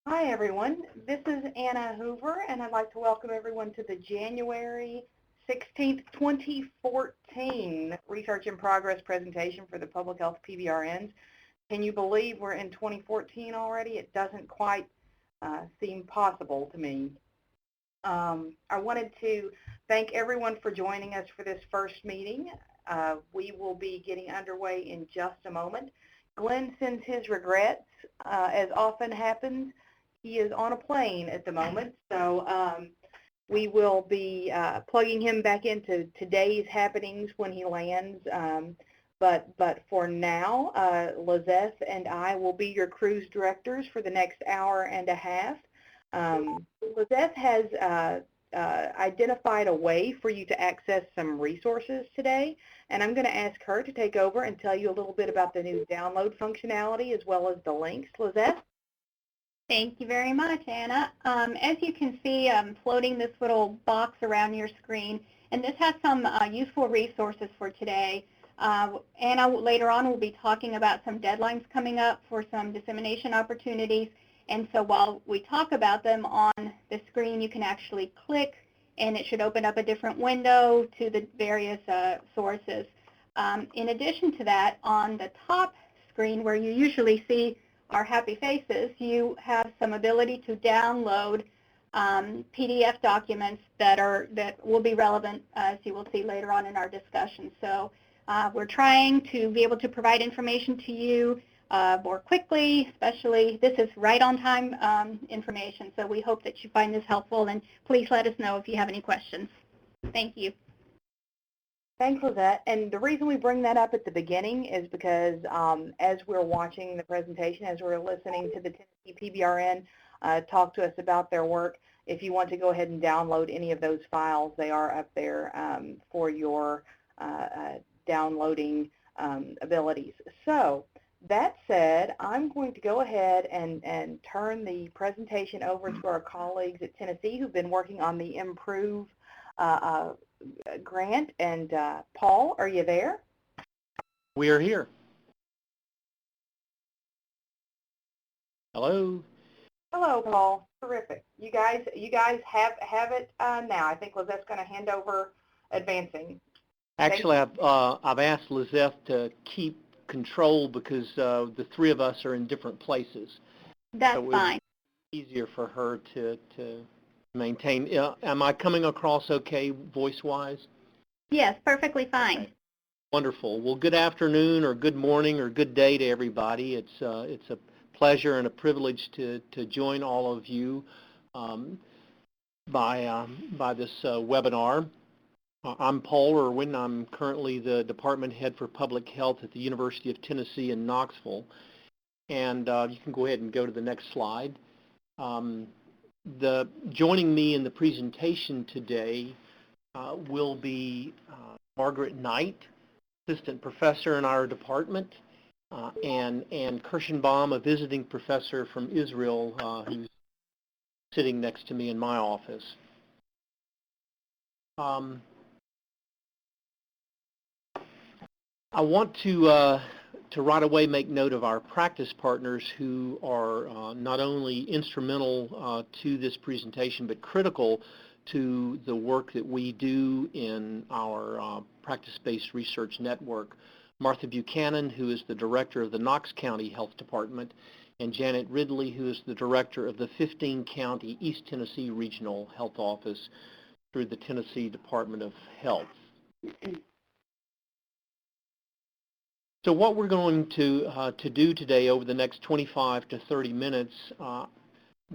Hi, everyone. This is Anna Hoover, and I'd like to welcome everyone to the January 16th, 2014 Research in Progress presentation for the Public Health PBRNs. Can you believe we're in 2014 already? It doesn't quite seem possible to me. I wanted to thank everyone for joining us for this first meeting. We will be getting underway in just a moment. Glenn sends his regrets, as often happens. He is on a plane at the moment, so we will be plugging him back into today's happenings when he lands. But for now, Lizeth and I will be your cruise directors for the next hour and a half. Lizeth has identified a way for you to access some resources today, and I'm going to ask her to take over and tell you a little bit about the new download functionality as well as the links. Lizeth? Thank you very much, Anna. As you can see, I'm floating this little box around your screen, and this has some useful resources for today. Anna later on will be talking about some deadlines coming up for some dissemination opportunities, and so while we talk about them on the screen, you can actually click, and it should open up a different window to the various sources. In addition to that, on the top screen where you usually see our happy faces, you have some ability to download PDF documents that will be relevant, as you will see later on in our discussion. So we're trying to be able to provide information to you more quickly, especially this is right on time information. So we hope that you find this helpful, and please let us know if you have any questions. Thank you. Thanks, Lizette. And the reason we bring that up at the beginning is because as we're watching the presentation, as we're listening to the Tennessee PBRN talk to us about their work, if you want to go ahead and download any of those files, they are up there for your downloading abilities. So that said, I'm going to go ahead and turn the presentation over to our colleagues at Tennessee who've been working on the Improve grant. And Paul, are you there? We are here. Hello. Hello, Paul. Terrific. You guys have it now. I think Lizette's going to hand over advancing. Actually, I've asked Lizeth to keep control because the three of us are in different places. That's so fine. Easier for her to maintain. Am I coming across okay voice-wise? Yes, perfectly fine. Okay. Wonderful. Well, good afternoon or good morning or good day to everybody. It's a pleasure and a privilege to join all of you by this webinar. I'm Paul Irwin. I'm currently the department head for public health at the University of Tennessee in Knoxville. And you can go ahead and go to the next slide. Joining me in the presentation today will be Margaret Knight, assistant professor in our department, and Kirshenbaum, a visiting professor from Israel, who's sitting next to me in my office. I want to right away make note of our practice partners who are not only instrumental to this presentation, but critical to the work that we do in our practice-based research network. Martha Buchanan, who is the director of the Knox County Health Department, and Janet Ridley, who is the director of the 15-county East Tennessee Regional Health Office through the Tennessee Department of Health. So what we're going to do today over the next 25 to 30 minutes, I'm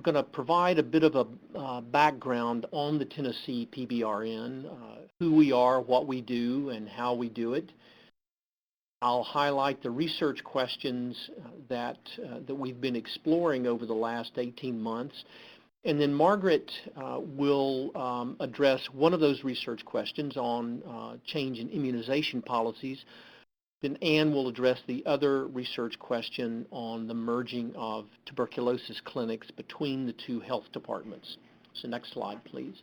going to provide a bit of a background on the Tennessee PBRN, who we are, what we do, and how we do it. I'll highlight the research questions that we've been exploring over the last 18 months. And then Margaret will address one of those research questions on change in immunization policies. Then Ann will address the other research question on the merging of tuberculosis clinics between the two health departments. So next slide, please.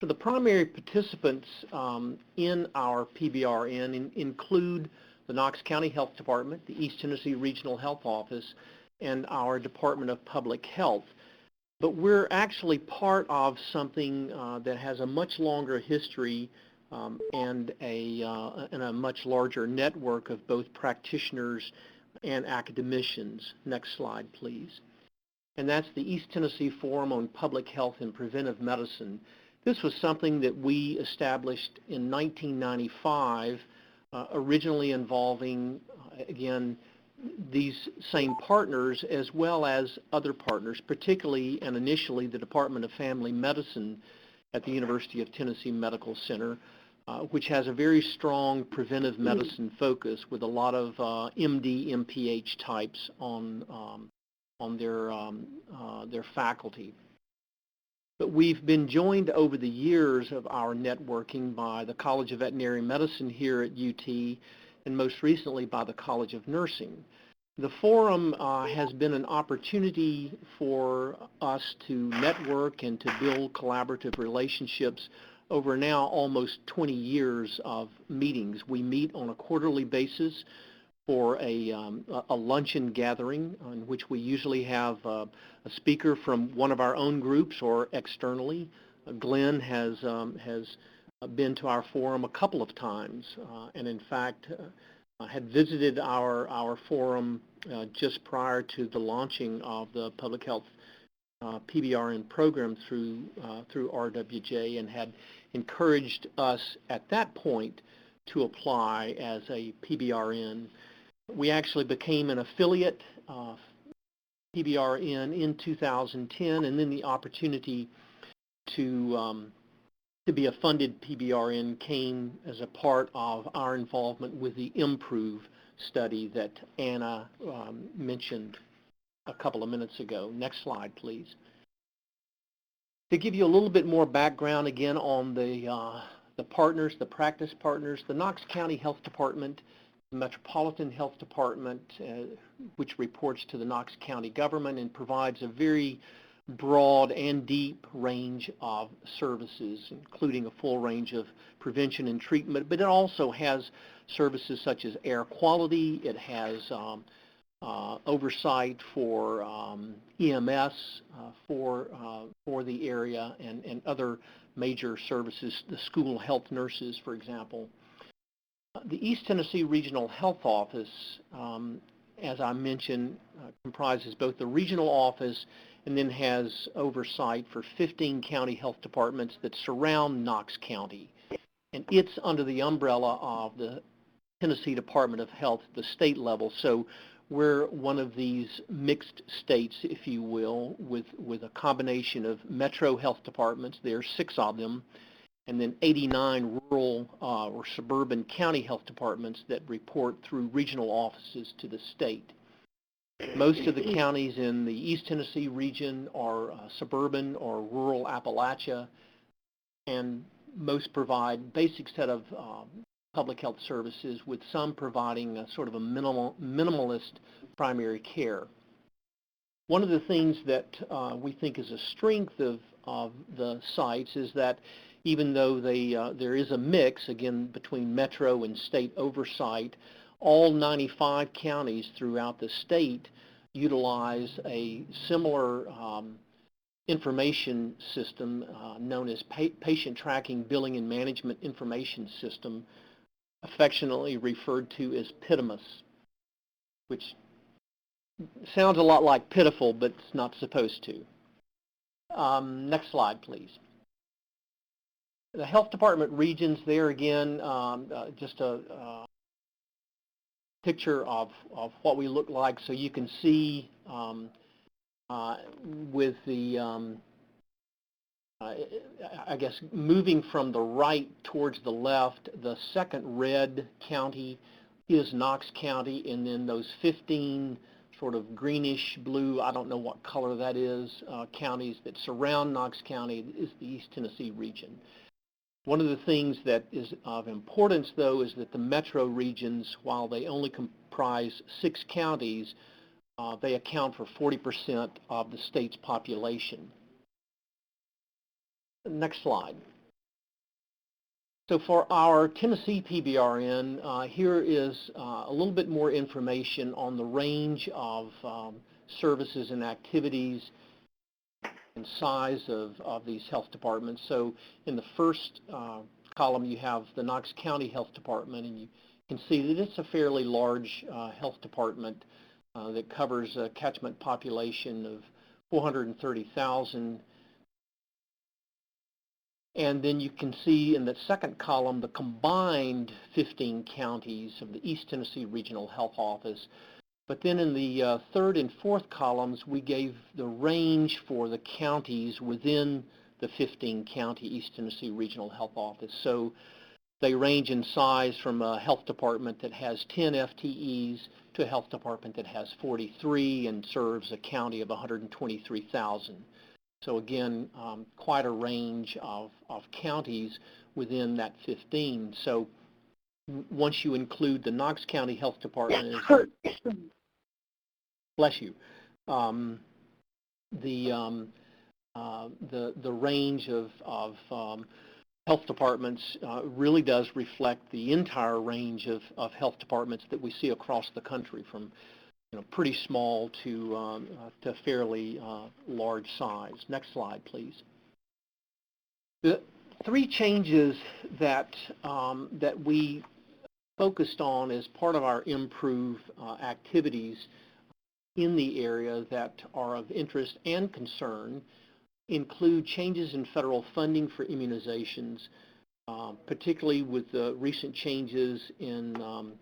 So the primary participants in our PBRN include the Knox County Health Department, the East Tennessee Regional Health Office, and our Department of Public Health. But we're actually part of something that has a much longer history and a much larger network of both practitioners and academicians. Next slide, please. And that's the East Tennessee Forum on Public Health and Preventive Medicine. This was something that we established in 1995, originally involving, again, these same partners as well as other partners, particularly and initially the Department of Family Medicine at the University of Tennessee Medical Center, which has a very strong preventive medicine focus with a lot of MD, MPH types on their faculty. But we've been joined over the years of our networking by the College of Veterinary Medicine here at UT, and most recently by the College of Nursing. The forum has been an opportunity for us to network and to build collaborative relationships over now almost 20 years of meetings. We meet on a quarterly basis for a luncheon gathering in which we usually have a speaker from one of our own groups or externally. Glenn has been to our forum a couple of times, and in fact had visited our forum just prior to the launching of the public health PBRN program through RWJ, and had encouraged us at that point to apply as a PBRN. We actually became an affiliate of PBRN in 2010, and then the opportunity to be a funded PBRN came as a part of our involvement with the IMPROVE study that Anna mentioned a couple of minutes ago. Next slide, please. To give you a little bit more background again on the partners, the practice partners, the Knox County Health Department, the Metropolitan Health Department, which reports to the Knox County government and provides a very broad and deep range of services, including a full range of prevention and treatment, but it also has services such as air quality. It has oversight for EMS for the area and other major services, the school health nurses, for example. The East Tennessee Regional Health Office, as I mentioned, comprises both the regional office and then has oversight for 15 county health departments that surround Knox County. And it's under the umbrella of the Tennessee Department of Health at the state level. So we're one of these mixed states, if you will, with a combination of metro health departments. There are 6 of them, and then 89 rural or suburban county health departments that report through regional offices to the state. Most of the counties in the East Tennessee region are suburban or rural Appalachia, and most provide basic set of public health services, with some providing a sort of a minimalist primary care. One of the things that we think is a strength of the sites is that even though there is a mix, again, between metro and state oversight, all 95 counties throughout the state utilize a similar information system known as Patient Tracking, Billing, and Management Information System, affectionately referred to as PITMS, which sounds a lot like pitiful, but it's not supposed to. Next slide, please. The health department regions, there again, just a picture of what we look like, so you can see with the, I guess, moving from the right towards the left, the second red county is Knox County, and then those 15 sort of greenish blue, I don't know what color that is, counties that surround Knox County is the East Tennessee region. One of the things that is of importance, though, is that the metro regions, while they only comprise 6 counties, they account for 40% of the state's population. Next slide. So for our Tennessee PBRN, here is a little bit more information on the range of services and activities and size of these health departments. So in the first column, you have the Knox County Health Department, and you can see that it's a fairly large health department that covers a catchment population of 430,000. And then you can see in the second column the combined 15 counties of the East Tennessee Regional Health Office. But then in the third and fourth columns, we gave the range for the counties within the 15-county East Tennessee Regional Health Office. So they range in size from a health department that has 10 FTEs to a health department that has 43 and serves a county of 123,000. So again, quite a range of counties within that 15. So once you include the Knox County Health Department, bless you, the range of health departments really does reflect the entire range of health departments that we see across the country, from pretty small to fairly large size. Next slide, please. The three changes that we focused on as part of our improve activities in the area that are of interest and concern include changes in federal funding for immunizations, particularly with the recent changes in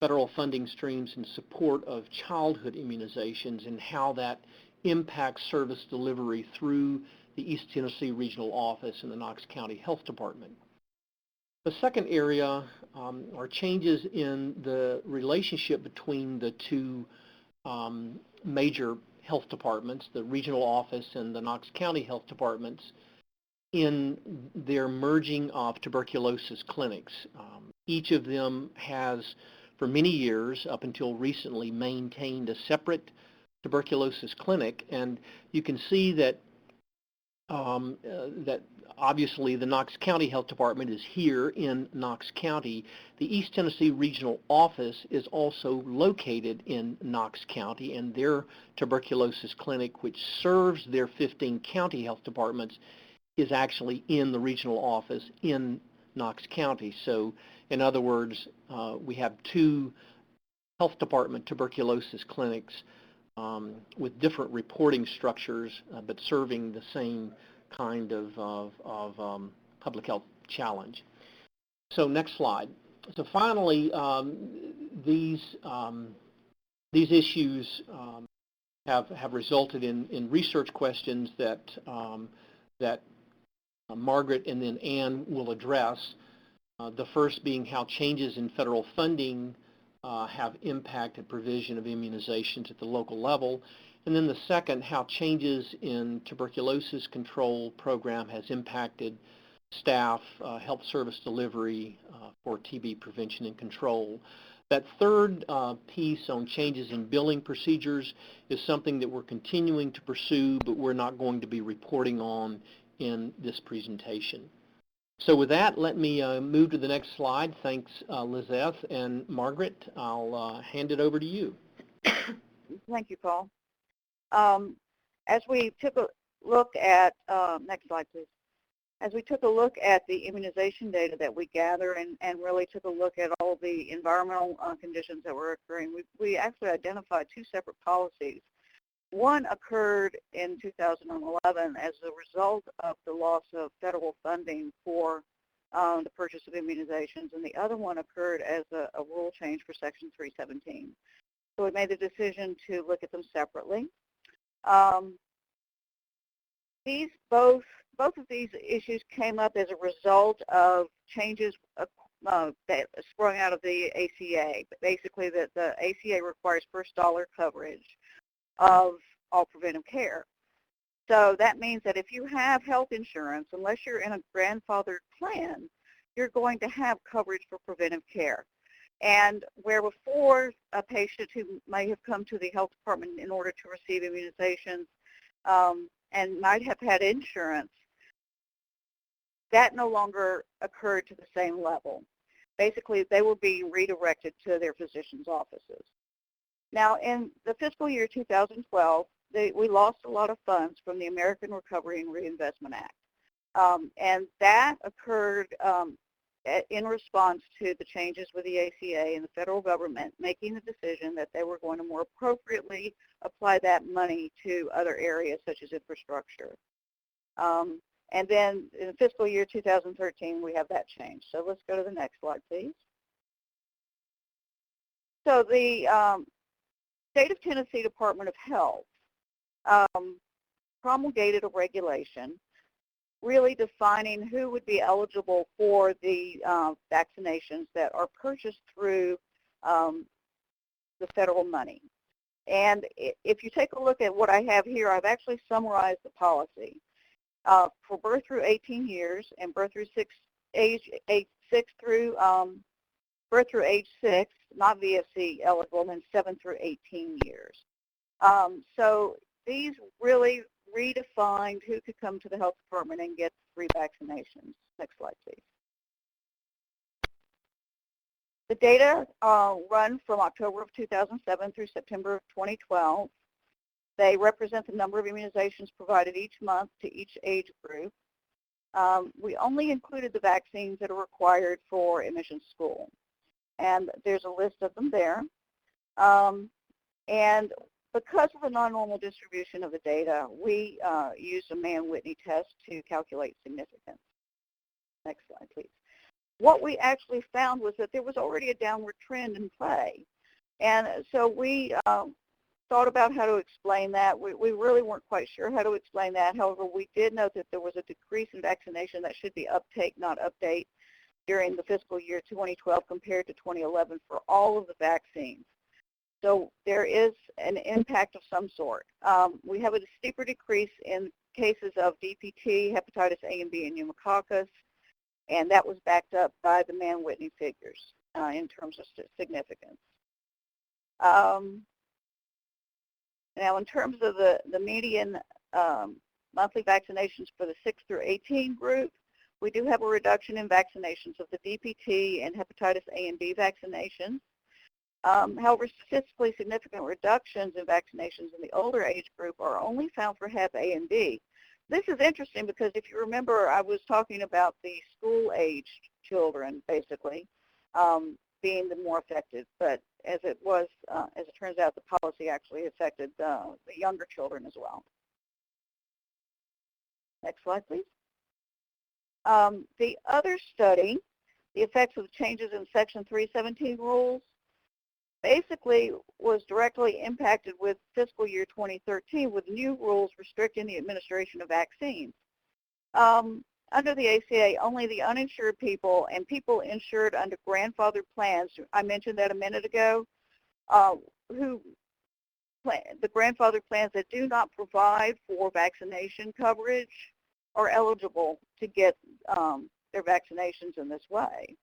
federal funding streams in support of childhood immunizations and how that impacts service delivery through the East Tennessee Regional Office and the Knox County Health Department. The second area are changes in the relationship between the two major health departments, the regional office and the Knox County Health Departments, in their merging of tuberculosis clinics. Each of them has, for many years, up until recently, maintained a separate tuberculosis clinic, and you can see that that obviously the Knox County Health Department is here in Knox County. The East Tennessee Regional Office is also located in Knox County, and their tuberculosis clinic, which serves their 15 county health departments, is actually in the regional office in Knox County. So in other words, we have two health department tuberculosis clinics with different reporting structures, but serving the same kind of public health challenge. So next slide. So finally, these issues have resulted in research questions that Margaret and then Ann will address. The first being how changes in federal funding have impacted provision of immunizations at the local level. And then the second, how changes in tuberculosis control program has impacted staff, health service delivery for TB prevention and control. That third piece on changes in billing procedures is something that we're continuing to pursue, but we're not going to be reporting on in this presentation. So with that, let me move to the next slide. Thanks, Lizeth. And Margaret, I'll hand it over to you. Thank you, Paul. As we took a look at, next slide, please. As we took a look at the immunization data that we gather and really took a look at all the environmental conditions that were occurring, we actually identified two separate policies. One occurred in 2011 as a result of the loss of federal funding for the purchase of immunizations, and the other one occurred as a rule change for Section 317. So we made the decision to look at them separately. Both of these issues came up as a result of changes that sprung out of the ACA. Basically, that the ACA requires first dollar coverage of all preventive care. So that means that if you have health insurance, unless you're in a grandfathered plan, you're going to have coverage for preventive care. And where before a patient who may have come to the health department in order to receive immunizations and might have had insurance, that no longer occurred to the same level. Basically, they were being redirected to their physician's offices. Now, in the fiscal year 2012, we lost a lot of funds from the American Recovery and Reinvestment Act. And that occurred in response to the changes with the ACA and the federal government making the decision that they were going to more appropriately apply that money to other areas such as infrastructure. And then in fiscal year 2013, we have that change. So let's go to the next slide, please. So the State of Tennessee Department of Health promulgated a regulation really defining who would be eligible for the vaccinations that are purchased through the federal money. And if you take a look at what I have here, I've actually summarized the policy. For birth through 18 years and birth through age 6, not VFC eligible, and then 7 through 18 years. So these really redefined who could come to the health department and get free vaccinations. Next slide, please. The data run from October of 2007 through September of 2012. They represent the number of immunizations provided each month to each age group. We only included the vaccines that are required for admission to school. And there's a list of them there. And because of the non-normal distribution of the data, we used a Mann-Whitney test to calculate significance. Next slide, please. What we actually found was that there was already a downward trend in play. And so we thought about how to explain that. We really weren't quite sure how to explain that. However, we did note that there was a decrease in vaccination that should be uptake, not update, during the fiscal year 2012 compared to 2011 for all of the vaccines. So there is an impact of some sort. We have a steeper decrease in cases of DPT, hepatitis A and B, and pneumococcus, and that was backed up by the Mann-Whitney figures in terms of significance. Now, in terms of the median monthly vaccinations for the 6 through 18 group, we do have a reduction in vaccinations of the DPT and hepatitis A and B vaccinations. However, statistically significant reductions in vaccinations in the older age group are only found for Hep A and B. This is interesting because if you remember, I was talking about the school-aged children, basically, being the more affected. But as it turns out, the policy actually affected the younger children as well. Next slide, please. The other study, the effects of changes in Section 317 rules, basically was directly impacted with fiscal year 2013 with new rules restricting the administration of vaccines. Under the ACA, only the uninsured people and people insured under grandfathered plans, I mentioned that a minute ago, the grandfathered plans that do not provide for vaccination coverage are eligible to get their vaccinations in this way.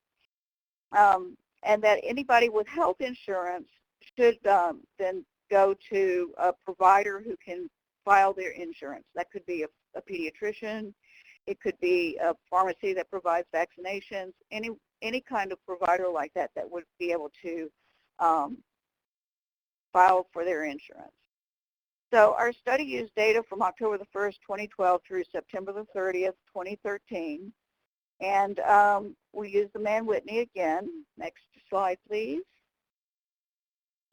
And that anybody with health insurance should then go to a provider who can file their insurance. That could be a pediatrician. It could be a pharmacy that provides vaccinations, any kind of provider like that that would be able to file for their insurance. So our study used data from October the 1st, 2012 through September the 30th, 2013. And we used the Mann-Whitney again. Next slide, please.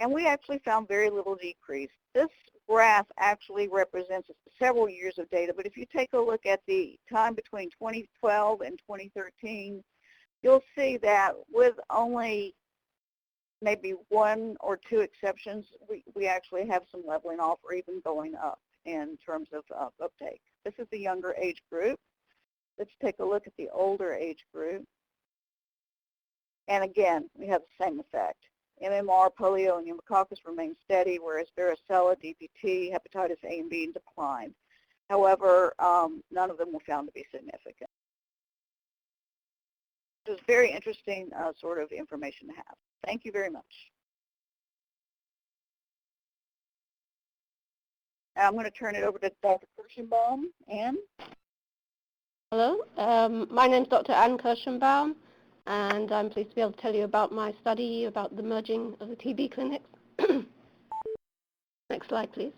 And we actually found very little decrease. This graph actually represents several years of data, but if you take a look at the time between 2012 and 2013, you'll see that with only maybe 1 or 2 exceptions, we actually have some leveling off or even going up in terms of uptake. This is the younger age group. Let's take a look at the older age group. And again, we have the same effect. MMR, polio, and pneumococcus remain steady, whereas varicella, DPT, hepatitis A and B declined. However, none of them were found to be significant. It was very interesting sort of information to have. Thank you very much. Now I'm going to turn it over to Dr. Kirschenbaum. Ann? Hello, my name is Dr. Ann Kirschenbaum, and I'm pleased to be able to tell you about my study about the merging of the TB clinics. Next slide, please.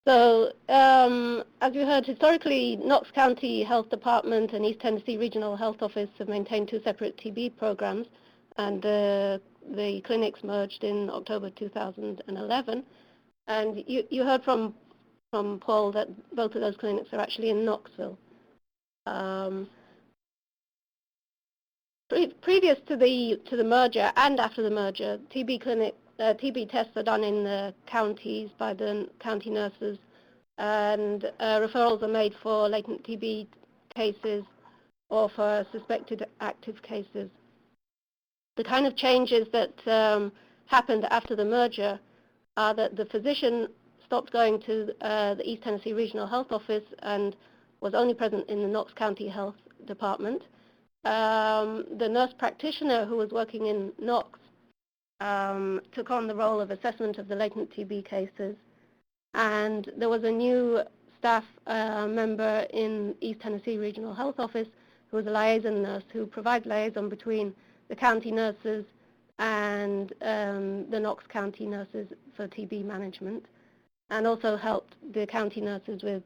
So, as you heard, historically, Knox County Health Department and East Tennessee Regional Health Office have maintained two separate TB programs, and the clinics merged in October 2011. And you heard from Paul that both of those clinics are actually in Knoxville. Previous to the merger and after the merger, TB tests are done in the counties by the county nurses, and referrals are made for latent TB cases or for suspected active cases. The kind of changes that happened after the merger are that the physician stopped going to the East Tennessee Regional Health Office and was only present in the Knox County Health Department. The nurse practitioner who was working in Knox took on the role of assessment of the latent TB cases, and there was a new staff member in East Tennessee Regional Health Office who was a liaison nurse who provides liaison between the county nurses and the Knox County nurses for TB management, and also helped the county nurses with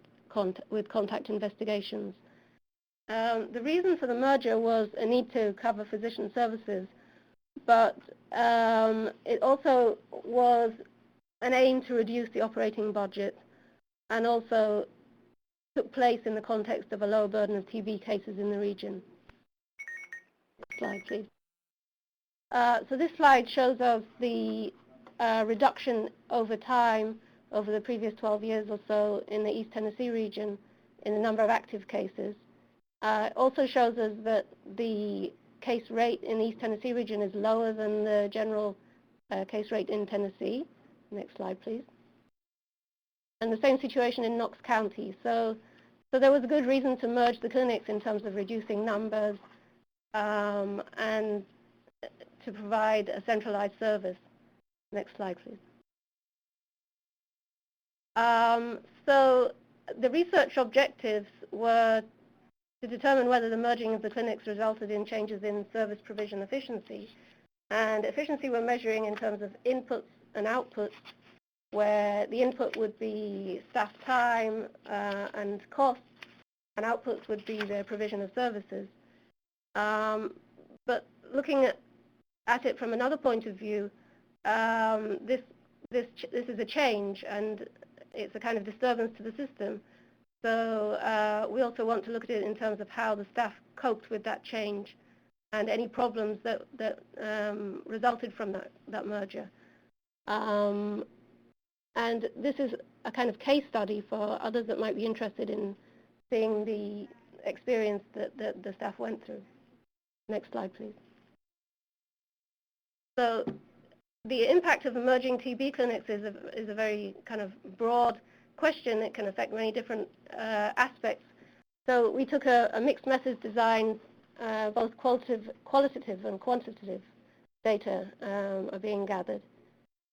contact investigations. The reason for the merger was a need to cover physician services, but it also was an aim to reduce the operating budget, and also took place in the context of a lower burden of TB cases in the region. Next slide, please. So this slide shows us the reduction over time, over the previous 12 years or so, in the East Tennessee region in the number of active cases. It also shows us that the case rate in the East Tennessee region is lower than the general case rate in Tennessee. Next slide, please. And the same situation in Knox County. So there was a good reason to merge the clinics in terms of reducing numbers and to provide a centralized service. Next slide, please. So the research objectives were to determine whether the merging of the clinics resulted in changes in service provision efficiency. And efficiency we're measuring in terms of inputs and outputs, where the input would be staff time and costs, and outputs would be the provision of services. But looking at it from another point of view, this is a change, and it's a kind of disturbance to the system. So we also want to look at it in terms of how the staff coped with that change and any problems that resulted from that merger. And this is a kind of case study for others that might be interested in seeing the experience that the staff went through. Next slide, please. So the impact of emerging TB clinics is a very kind of broad question that can affect many different aspects. So we took a mixed methods design, both qualitative and quantitative data are being gathered.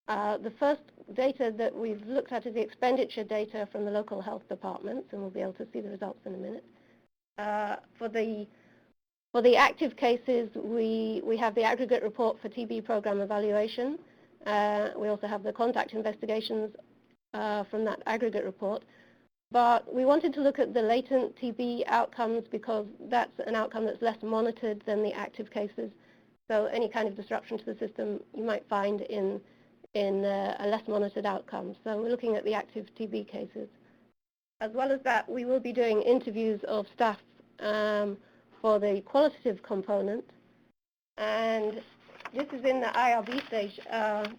The first data that we've looked at is the expenditure data from the local health departments, and we'll be able to see the results in a minute. For the active cases, we have the aggregate report for TB program evaluation. We also have the contact investigations from that aggregate report. But we wanted to look at the latent TB outcomes because that's an outcome that's less monitored than the active cases. So any kind of disruption to the system you might find in a less monitored outcome. So we're looking at the active TB cases. As well as that, we will be doing interviews of staff for the qualitative component. And this is in the IRB stage.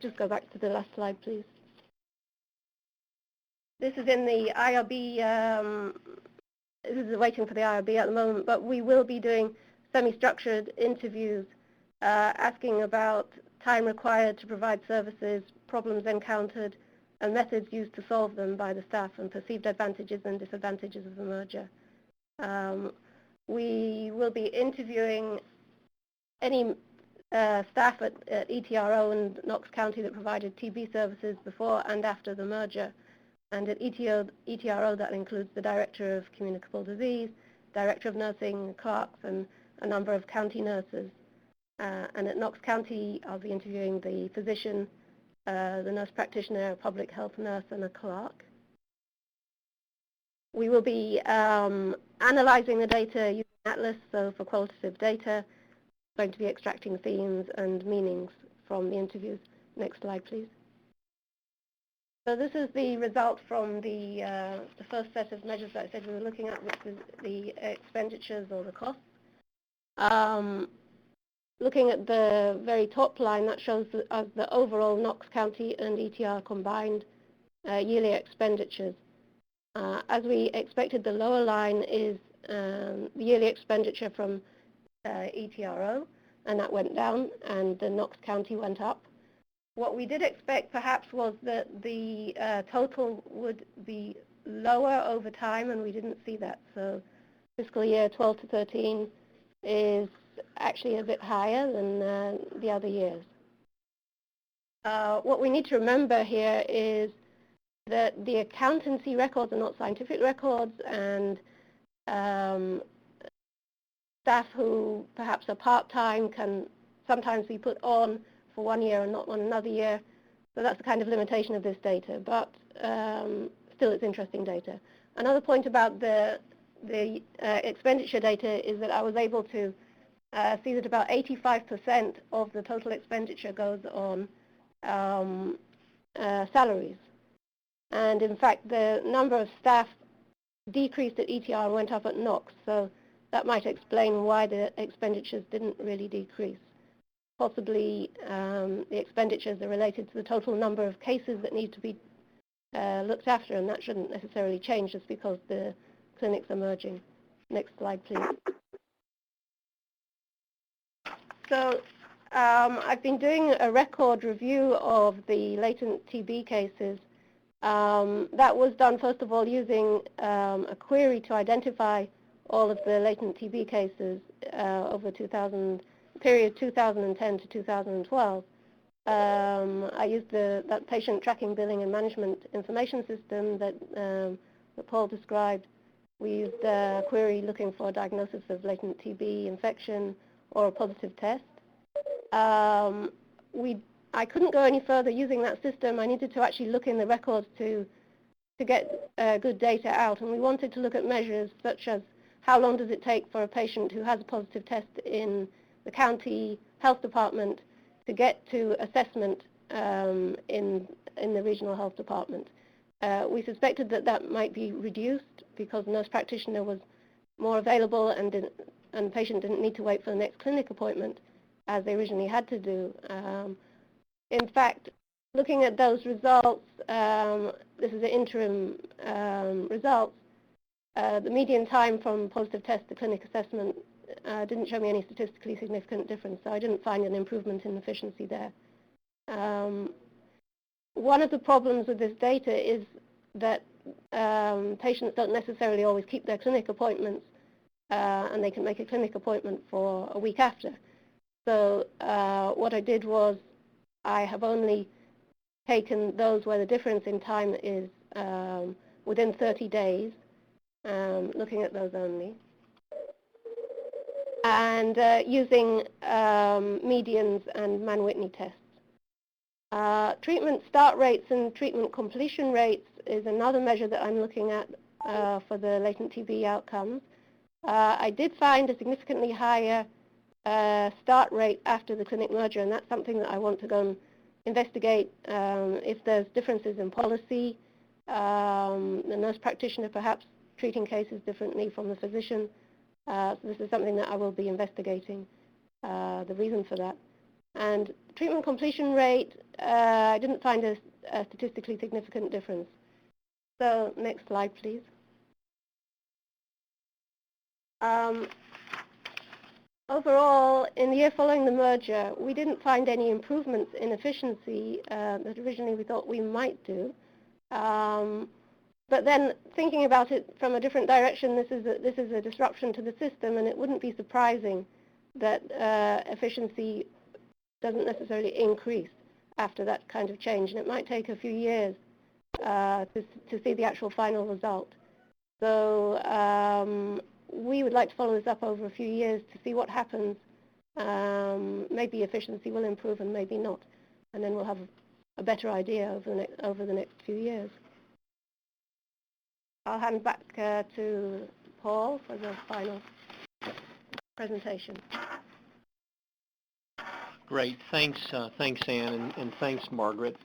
Just go back to the last slide, please. This is in the IRB, this is waiting for the IRB at the moment, but we will be doing semi-structured interviews asking about time required to provide services, problems encountered, and methods used to solve them by the staff, and perceived advantages and disadvantages of the merger. We will be interviewing any staff at ETRO and Knox County that provided TB services before and after the merger. And at ETRO, that includes the Director of Communicable Disease, Director of Nursing, clerks, and a number of county nurses. And at Knox County, I'll be interviewing the physician, the nurse practitioner, a public health nurse, and a clerk. We will be analyzing the data using Atlas, so for qualitative data, going to be extracting themes and meanings from the interviews. Next slide, please. So this is the result from the first set of measures that I said we were looking at, which is the expenditures or the costs. Looking at the very top line, that shows the overall Knox County and ETR combined yearly expenditures. As we expected, the lower line is the yearly expenditure from ETRO, and that went down, and the Knox County went up. What we did expect perhaps was that the total would be lower over time, and we didn't see that. So fiscal year 12 to 13 is actually a bit higher than the other years. What we need to remember here is that the accountancy records are not scientific records, and staff who perhaps are part-time can sometimes be put on for 1 year and not on another year. So that's the kind of limitation of this data, but still it's interesting data. Another point about the expenditure data is that I was able to see that about 85% of the total expenditure goes on salaries. And in fact, the number of staff decreased at ETR and went up at Knox, so that might explain why the expenditures didn't really decrease. Possibly the expenditures are related to the total number of cases that need to be looked after, and that shouldn't necessarily change just because the clinics are merging. Next slide, please. So I've been doing a record review of the latent TB cases. That was done, first of all, using a query to identify all of the latent TB cases over period 2010 to 2012. I used that patient tracking, billing, and management information system that Paul described. We used a query looking for a diagnosis of latent TB infection or a positive test. I couldn't go any further using that system. I needed to actually look in the records to get good data out, and we wanted to look at measures such as how long does it take for a patient who has a positive test in the county health department to get to assessment in the regional health department. We suspected that that might be reduced because the nurse practitioner was more available and the patient didn't need to wait for the next clinic appointment as they originally had to do. In fact, looking at those results, this is the interim results, the median time from positive test to clinic assessment didn't show me any statistically significant difference, so I didn't find an improvement in efficiency there. One of the problems with this data is that patients don't necessarily always keep their clinic appointments, and they can make a clinic appointment for a week after. So what I did was I have only taken those where the difference in time is within 30 days, looking at those only, and using medians and Mann-Whitney tests. Treatment start rates and treatment completion rates is another measure that I'm looking at for the latent TB outcomes. I did find a significantly higher start rate after the clinic merger, and that's something that I want to go and investigate if there's differences in policy, the nurse practitioner perhaps treating cases differently from the physician. So this is something that I will be investigating, the reason for that. And treatment completion rate, I didn't find a statistically significant difference. So next slide, please. Overall, in the year following the merger, we didn't find any improvements in efficiency that originally we thought we might do. But then thinking about it from a different direction, this is a disruption to the system, and it wouldn't be surprising that efficiency doesn't necessarily increase after that kind of change, and it might take a few years to see the actual final result. So we would like to follow this up over a few years to see what happens. Maybe efficiency will improve and maybe not, and then we'll have a better idea over the next few years. I'll hand back to Paul for the final presentation. Great. Thanks, Ann, and thanks, Margaret.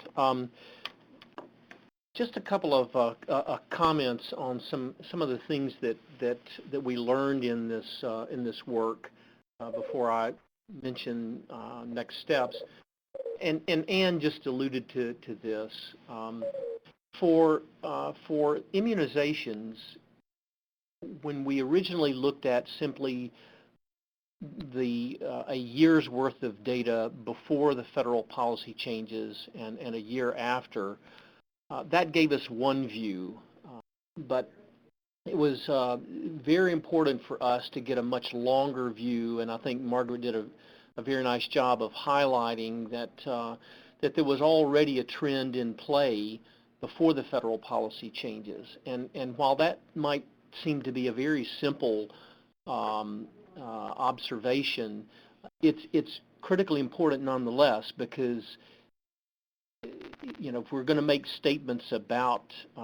Just a couple of comments on some of the things that we learned in this work before I mention next steps. And Ann just alluded to this. For immunizations, when we originally looked at simply a year's worth of data before the federal policy changes and a year after, that gave us one view, but it was very important for us to get a much longer view, and I think Margaret did a very nice job of highlighting that there was already a trend in play before the federal policy changes. And while that might seem to be a very simple observation, it's critically important nonetheless, because if we're going to make statements about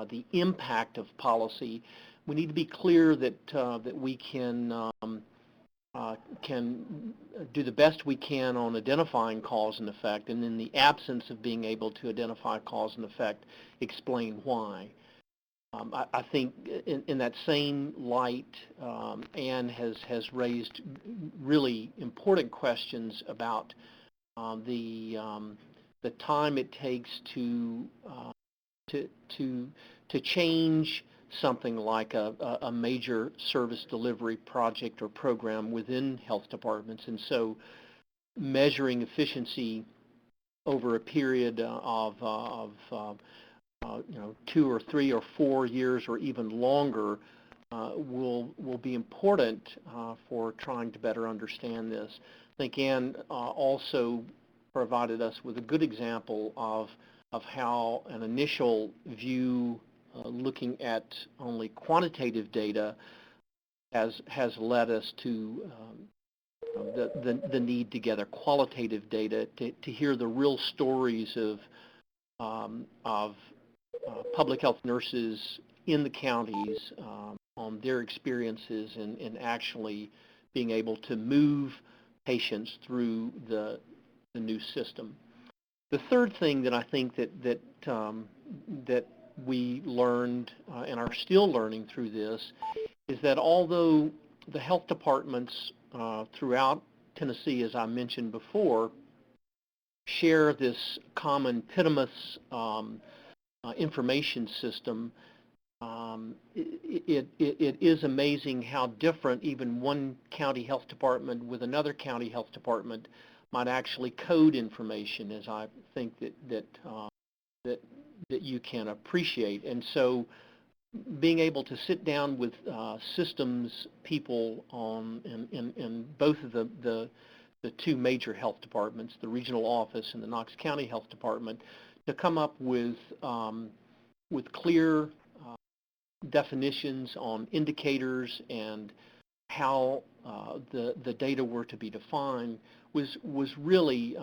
the impact of policy, we need to be clear that we can do the best we can on identifying cause and effect, and in the absence of being able to identify cause and effect, explain why. I think in that same light, Ann has raised really important questions about the time it takes to change something like a major service delivery project or program within health departments, and so measuring efficiency over a period of 2 or 3 or 4 years or even longer will be important for trying to better understand this. I think Ann also provided us with a good example of how an initial view looking at only quantitative data has led us to the need to gather qualitative data to hear the real stories of public health nurses in the counties on their experiences in actually being able to move patients through the new system. The third thing that I think that we learned and are still learning through this is that although the health departments throughout Tennessee, as I mentioned before, share this common PITMS information system, it is amazing how different even one county health department with another county health department might actually code information, as I think that you can appreciate. And so being able to sit down with systems people in both of the two major health departments, the regional office and the Knox County Health Department, to come up with clear definitions on indicators and how the data were to be defined was really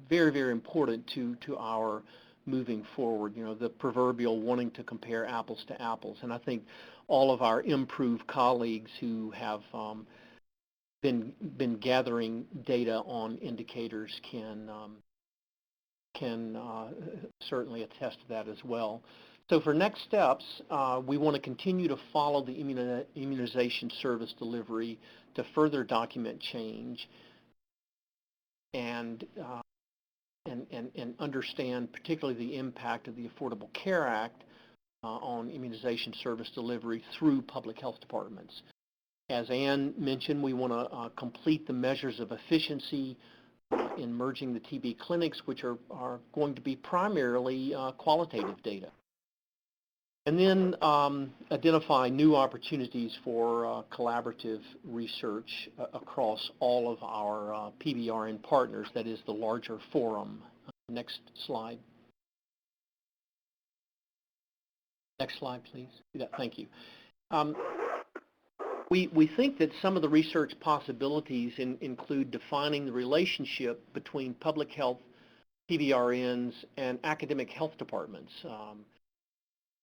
very, very important to our moving forward, the proverbial wanting to compare apples to apples. And I think all of our improved colleagues who have been gathering data on indicators can certainly attest to that as well. So for next steps, we want to continue to follow the immunization service delivery to further document change and understand particularly the impact of the Affordable Care Act on immunization service delivery through public health departments. As Ann mentioned, we want to complete the measures of efficiency in merging the TB clinics, which are going to be primarily qualitative data. And then identify new opportunities for collaborative research across all of our PBRN partners, that is the larger forum. Next slide. Next slide, please. Yeah, thank you. We think that some of the research possibilities include defining the relationship between public health PBRNs, and academic health departments.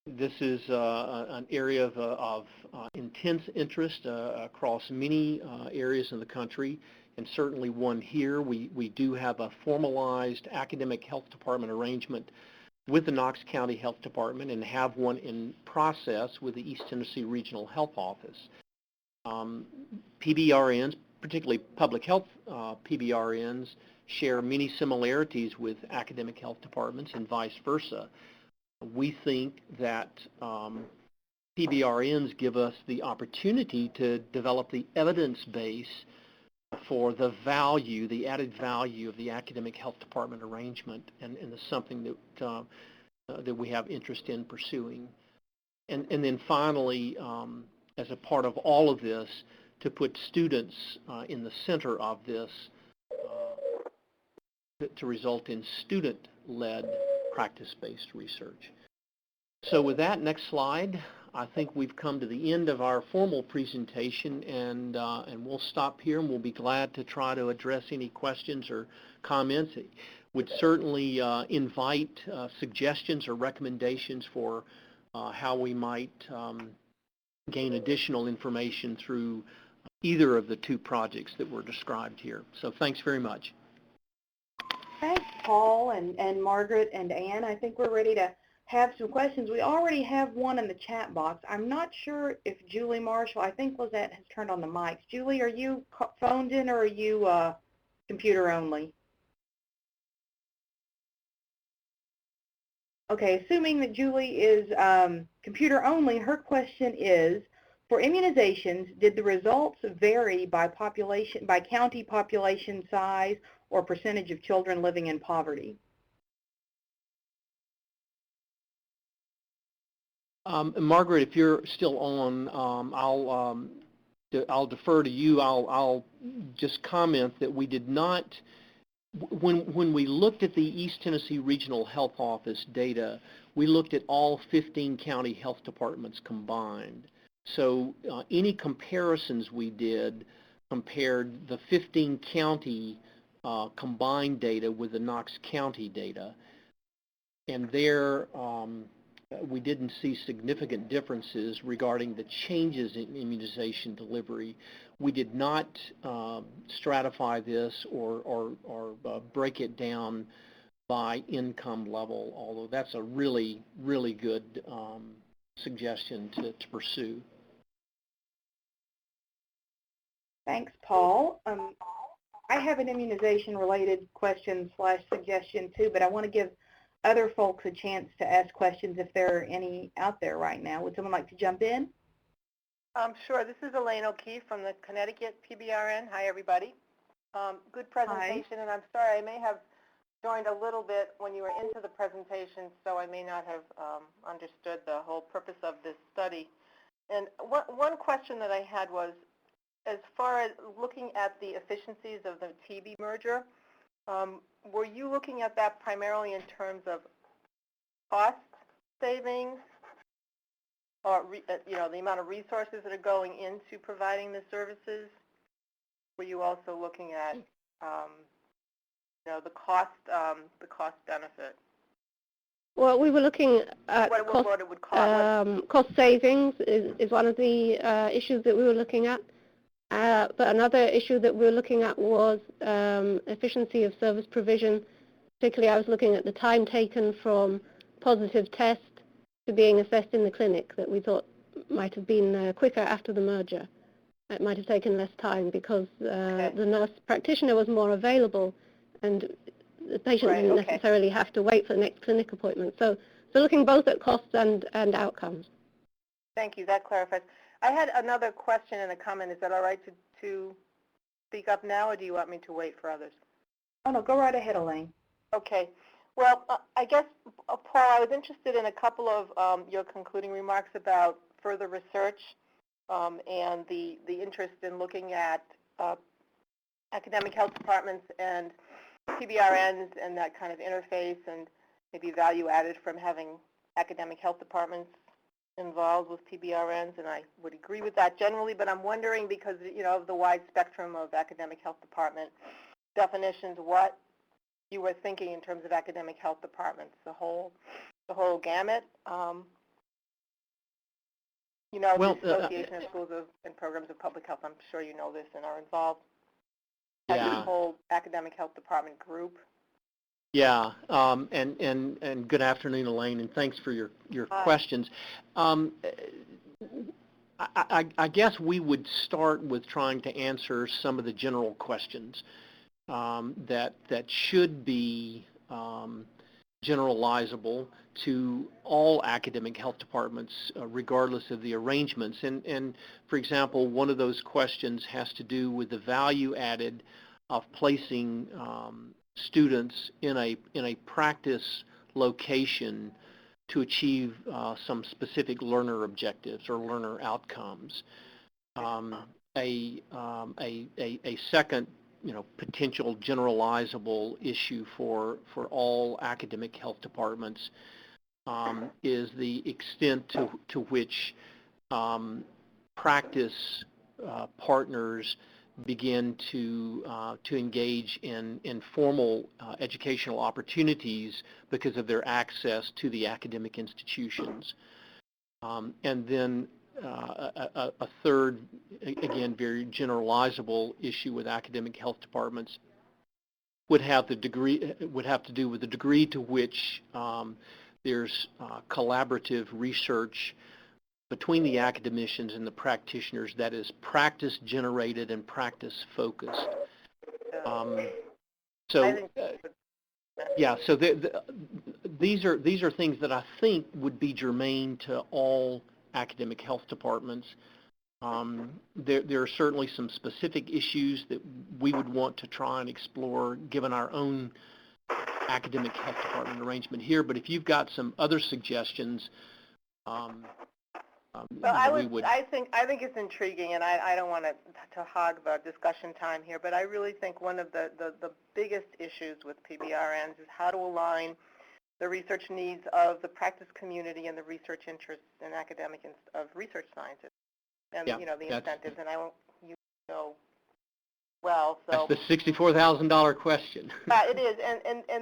This is an area of intense interest across many areas in the country, and certainly one here. We do have a formalized academic health department arrangement with the Knox County Health Department and have one in process with the East Tennessee Regional Health Office. PBRNs, particularly public health PBRNs, share many similarities with academic health departments and vice versa. We think that PBRNs give us the opportunity to develop the evidence base for the value, the added value of the academic health department arrangement, and it's something that we have interest in pursuing. And then finally, as a part of all of this, to put students in the center of this to result in student-led practice-based research. So with that, next slide, I think we've come to the end of our formal presentation, and we'll stop here, and we'll be glad to try to address any questions or comments. Would certainly invite suggestions or recommendations for how we might gain additional information through either of the two projects that were described here. So thanks very much. Thanks, Paul and Margaret and Ann. I think we're ready to have some questions. We already have one in the chat box. I'm not sure if Julie Marshall, I think Lizette has turned on the mics. Julie, are you phoned in or are you computer only? Okay, assuming that Julie is computer only, her question is, for immunizations, did the results vary by population, by county population size or percentage of children living in poverty? Margaret, if you're still on, I'll defer to you. I'll just comment that we did not, when we looked at the East Tennessee Regional Health Office data, we looked at all 15 county health departments combined. So any comparisons we did compared the 15 county combined data with the Knox County data, and there we didn't see significant differences regarding the changes in immunization delivery. We did not stratify this or break it down by income level, although that's a really, really good suggestion to pursue. Thanks, Paul. I have an immunization-related question / suggestion too, but I want to give other folks a chance to ask questions if there are any out there right now. Would someone like to jump in? Sure. This is Elaine O'Keefe from the Connecticut PBRN. Hi, everybody. Good presentation, Hi. And I'm sorry, I may have joined a little bit when you were into the presentation, so I may not have understood the whole purpose of this study. And one question that I had was, as far as looking at the efficiencies of the TB merger, were you looking at that primarily in terms of cost savings, or the amount of resources that are going into providing the services? Were you also looking at the cost benefit? Well, we were looking at what it would cost. cost savings is one of the issues that we were looking at. But another issue that we were looking at was efficiency of service provision. Particularly, I was looking at the time taken from positive test to being assessed in the clinic, that we thought might have been quicker after the merger. It might have taken less time because the nurse practitioner was more available, and the patient didn't necessarily have to wait for the next clinic appointment. So looking both at costs and outcomes. Thank you. That clarifies. I had another question and a comment. Is that all right to speak up now, or do you want me to wait for others? Oh, no, go right ahead, Elaine. Okay. Well, I guess, Paul, I was interested in a couple of your concluding remarks about further research and the interest in looking at academic health departments and PBRNs and that kind of interface, and maybe value added from having academic health departments involved with PBRNs, and I would agree with that generally, but I'm wondering, because of the wide spectrum of academic health department definitions, what you were thinking in terms of academic health departments, the whole gamut. You know, Well, the Association of Schools and Programs of Public Health, I'm sure you know this and are involved, has yeah. this whole academic health department group. Yeah, and good afternoon, Elaine, and thanks for your Hi. questions. I guess we would start with trying to answer some of the general questions that should be generalizable to all academic health departments, regardless of the arrangements. And for example, one of those questions has to do with the value added of placing students in a practice location to achieve some specific learner objectives or learner outcomes. A second, potential generalizable issue for all academic health departments is the extent to which practice partners begin to engage in formal educational opportunities because of their access to the academic institutions. And then a third, again, very generalizable issue with academic health departments would have to do with the degree to which there's collaborative research between the academicians and the practitioners that is practice generated and practice focused. So yeah, so these are things that I think would be germane to all academic health departments. There are certainly some specific issues that we would want to try and explore given our own academic health department arrangement here, but if you've got some other suggestions, well, I think it's intriguing, and I don't want to hog the discussion time here, but I really think one of the biggest issues with PBRNs is how to align the research needs of the practice community and the research interests in academic of research scientists, and yeah, the incentives. And I won't, you know, well, so that's the $64,000 question. it is, and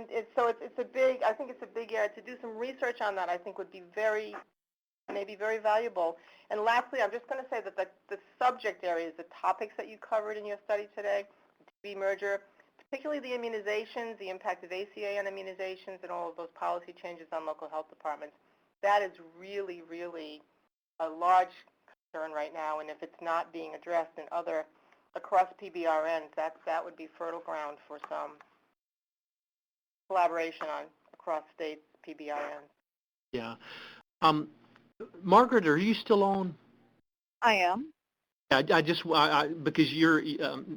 it's a big. I think it's a big area to do some research on that. I think would be maybe very valuable. And lastly, I'm just going to say that the subject areas, the topics that you covered in your study today, the TB merger, particularly the immunizations, the impact of ACA on immunizations, and all of those policy changes on local health departments, that is really, really a large concern right now. And if it's not being addressed in across PBRNs, that would be fertile ground for some collaboration across state PBRNs. Yeah. Margaret, are you still on? I am. Because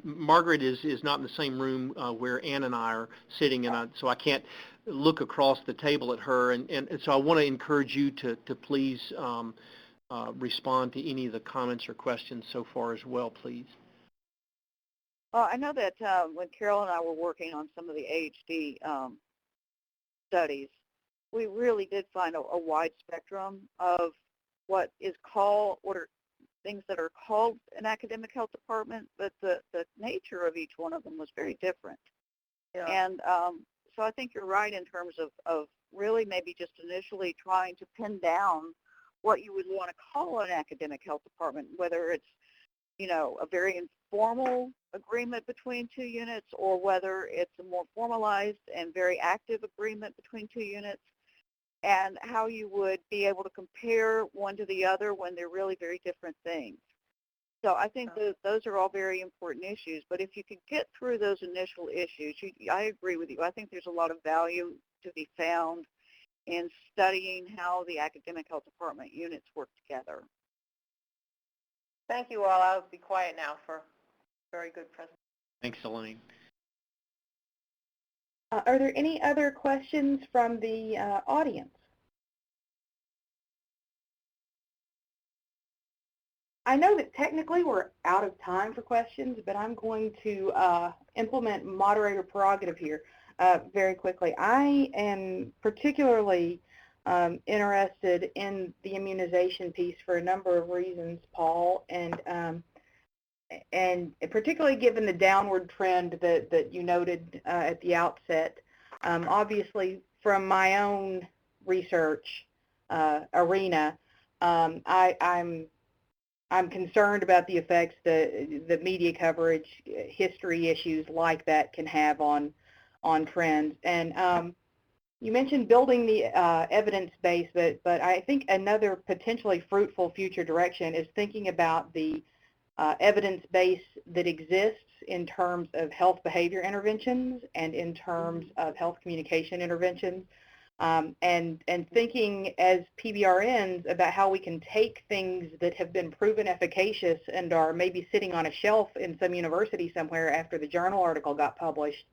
Margaret is not in the same room where Ann and I are sitting, and so I can't look across the table at her, and so I want to encourage you to please respond to any of the comments or questions so far as well, please. Well, I know that when Carol and I were working on some of the AHD studies, we really did find a wide spectrum of what are things that are called an academic health department, but the nature of each one of them was very different. Yeah. And so I think you're right in terms of really maybe just initially trying to pin down what you would want to call an academic health department, whether it's, a very informal agreement between two units or whether it's a more formalized and very active agreement between two units, and how you would be able to compare one to the other when they're really very different things. So I think those are all very important issues, but if you could get through those initial issues, I agree with you. I think there's a lot of value to be found in studying how the academic health department units work together. Thank you all. I'll be quiet now for a very good presentation. Thanks, Elaine. Are there any other questions from the audience? I know that technically we're out of time for questions, but I'm going to implement moderator prerogative here very quickly. I am particularly interested in the immunization piece for a number of reasons, Paul, and particularly given the downward trend that you noted at the outset. Obviously, from my own research arena, I'm concerned about the effects the media coverage, history issues like that can have on trends. And you mentioned building the evidence base, but I think another potentially fruitful future direction is thinking about the evidence base that exists in terms of health behavior interventions and in terms of health communication interventions, and thinking as PBRNs about how we can take things that have been proven efficacious and are maybe sitting on a shelf in some university somewhere after the journal article got published,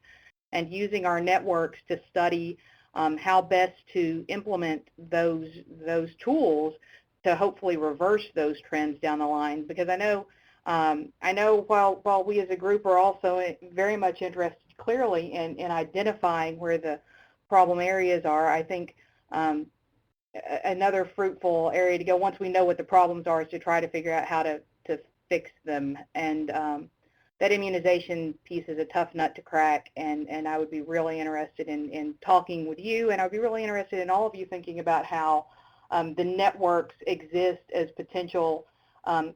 and using our networks to study how best to implement those tools to hopefully reverse those trends down the line. Because I know while we as a group are also very much interested clearly in identifying where the problem areas are, I think another fruitful area to go once we know what the problems are is to try to figure out how to fix them. And that immunization piece is a tough nut to crack, and I would be really interested in talking with you, and I would be really interested in all of you thinking about how the networks exist as potential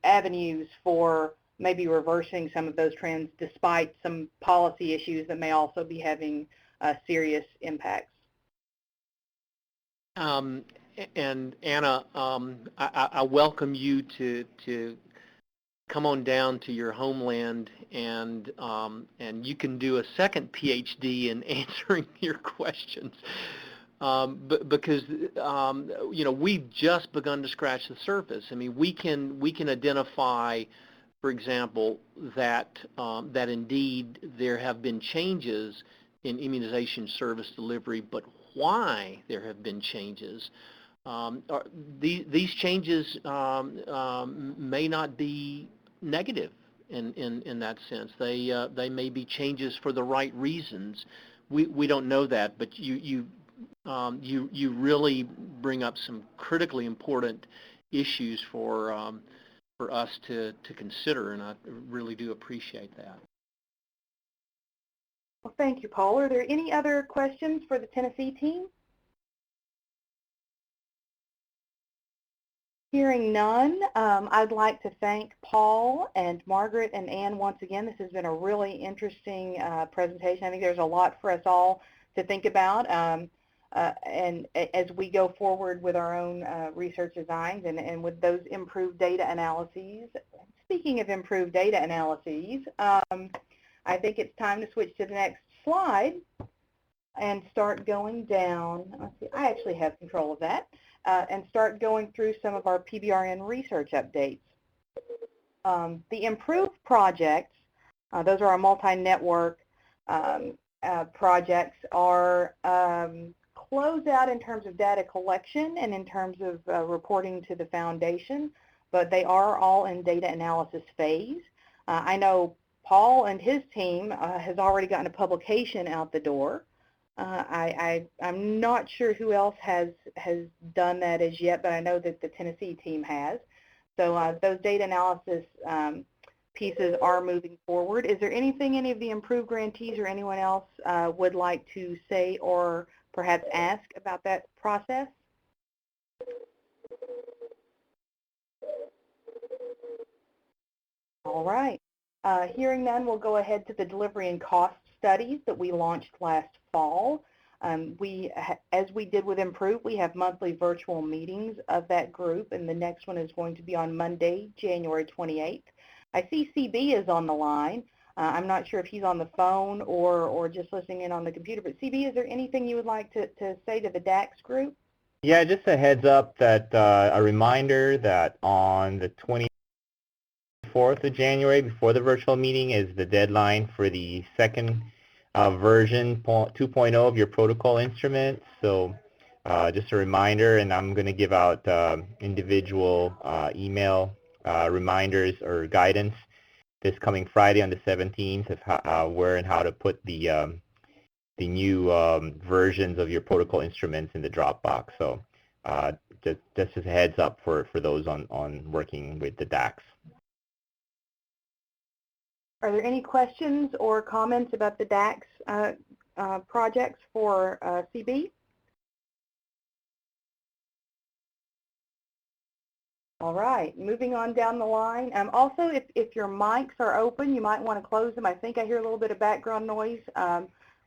avenues for maybe reversing some of those trends despite some policy issues that may also be having serious impacts. And Anna, I welcome you to come on down to your homeland, and you can do a second PhD in answering your questions, because we've just begun to scratch the surface. I mean, we can identify, for example, that indeed there have been changes in immunization service delivery, but why there have been changes. These changes may not be negative in that sense. They may be changes for the right reasons. We don't know that, but you really bring up some critically important issues for us to consider, and I really do appreciate that. Well, thank you, Paul. Are there any other questions for the Tennessee team? Hearing none, I'd like to thank Paul and Margaret and Ann once again. This has been a really interesting presentation. I think there's a lot for us all to think about, and as we go forward with our own research designs and with those improved data analyses. Speaking of improved data analyses, I think it's time to switch to the next slide and start going down. Let's see, I actually have control of that. And start going through some of our PBRN research updates. The improved projects, those are our multi-network projects, are closed out in terms of data collection and in terms of reporting to the foundation, but they are all in data analysis phase. I know Paul and his team has already gotten a publication out the door. I'm not sure who else has done that as yet, but I know that the Tennessee team has. So those data analysis pieces are moving forward. Is there anything any of the improved grantees or anyone else would like to say or perhaps ask about that process? All right. Hearing none, we'll go ahead to the delivery and cost studies that we launched last fall. As we did with Improve, we have monthly virtual meetings of that group, and the next one is going to be on Monday, January 28th. I see CB is on the line. I'm not sure if he's on the phone or just listening in on the computer, but CB, is there anything you would like to say to the DAX group? Yeah, just a heads up that a reminder that on the 24th of January, before the virtual meeting, is the deadline for the second version 2.0 of your protocol instrument. So just a reminder, and I'm going to give out individual email reminders or guidance this coming Friday on the 17th of how, where and how to put the new versions of your protocol instruments in the Dropbox. So just as a heads up for those on working with the DAX. Are there any questions or comments about the DAX projects for CB? All right, moving on down the line. Also, if your mics are open, you might want to close them. I think I hear a little bit of background noise,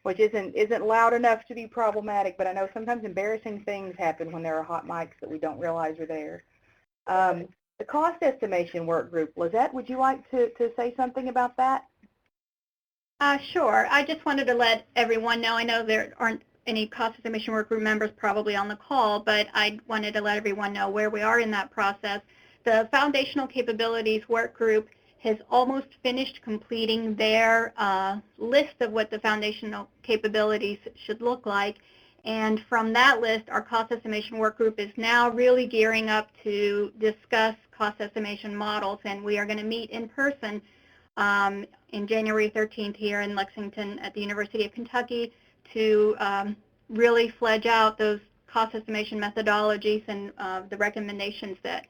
which isn't loud enough to be problematic, but I know sometimes embarrassing things happen when there are hot mics that we don't realize are there. The cost estimation work group, Lizette, would you like to say something about that? Sure. I just wanted to let everyone know, I know there aren't any cost estimation work group members probably on the call, but I wanted to let everyone know where we are in that process. The foundational capabilities work group has almost finished completing their list of what the foundational capabilities should look like. And from that list, our cost estimation work group is now really gearing up to discuss cost estimation models, and we are going to meet in person in January 13th here in Lexington at the University of Kentucky to really fledge out those cost estimation methodologies and the recommendations that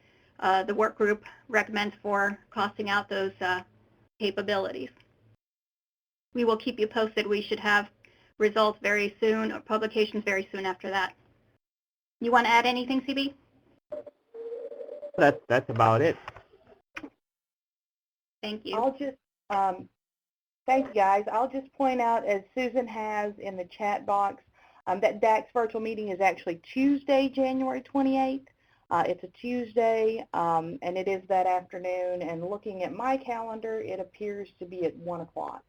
the work group recommends for costing out those capabilities. We will keep you posted. We should have results very soon, or publications very soon after that. You want to add anything, CB? That's about it. Thank you. I'll just, thanks guys. I'll just point out, as Susan has in the chat box, that DAC's virtual meeting is actually Tuesday, January 28th. It's a Tuesday, and it is that afternoon, and looking at my calendar, it appears to be at 1 o'clock.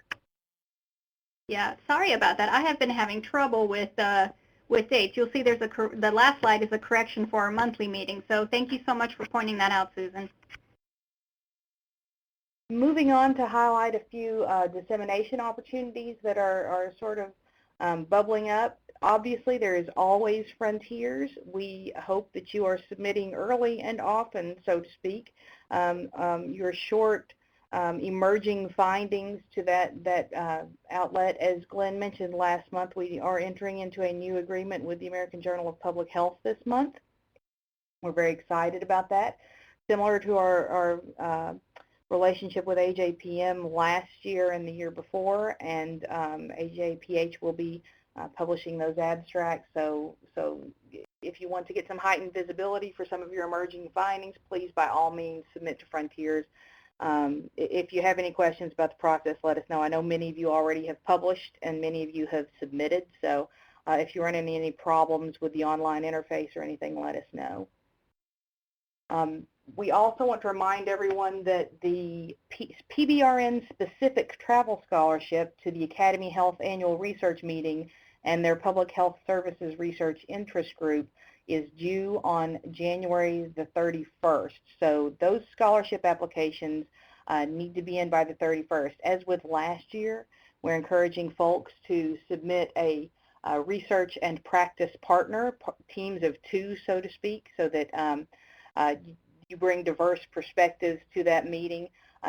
Yeah, sorry about that. I have been having trouble with dates. You'll see there's the last slide is a correction for our monthly meeting, so thank you so much for pointing that out, Susan. Moving on to highlight a few dissemination opportunities that are sort of bubbling up. Obviously, there is always frontiers. We hope that you are submitting early and often, so to speak, your short emerging findings to that outlet. As Glenn mentioned last month, we are entering into a new agreement with the American Journal of Public Health this month. We're very excited about that. Similar to our relationship with AJPM last year and the year before, and AJPH will be publishing those abstracts. So if you want to get some heightened visibility for some of your emerging findings, please by all means submit to Frontiers. If you have any questions about the process, let us know. I know many of you already have published and many of you have submitted, so if you run into any problems with the online interface or anything, let us know. We also want to remind everyone that the PBRN specific travel scholarship to the Academy Health Annual Research Meeting and their Public Health Services Research Interest Group is due on January the 31st. So those scholarship applications need to be in by the 31st. As with last year, we're encouraging folks to submit a research and practice partner, teams of two, so to speak, so that you bring diverse perspectives to that meeting.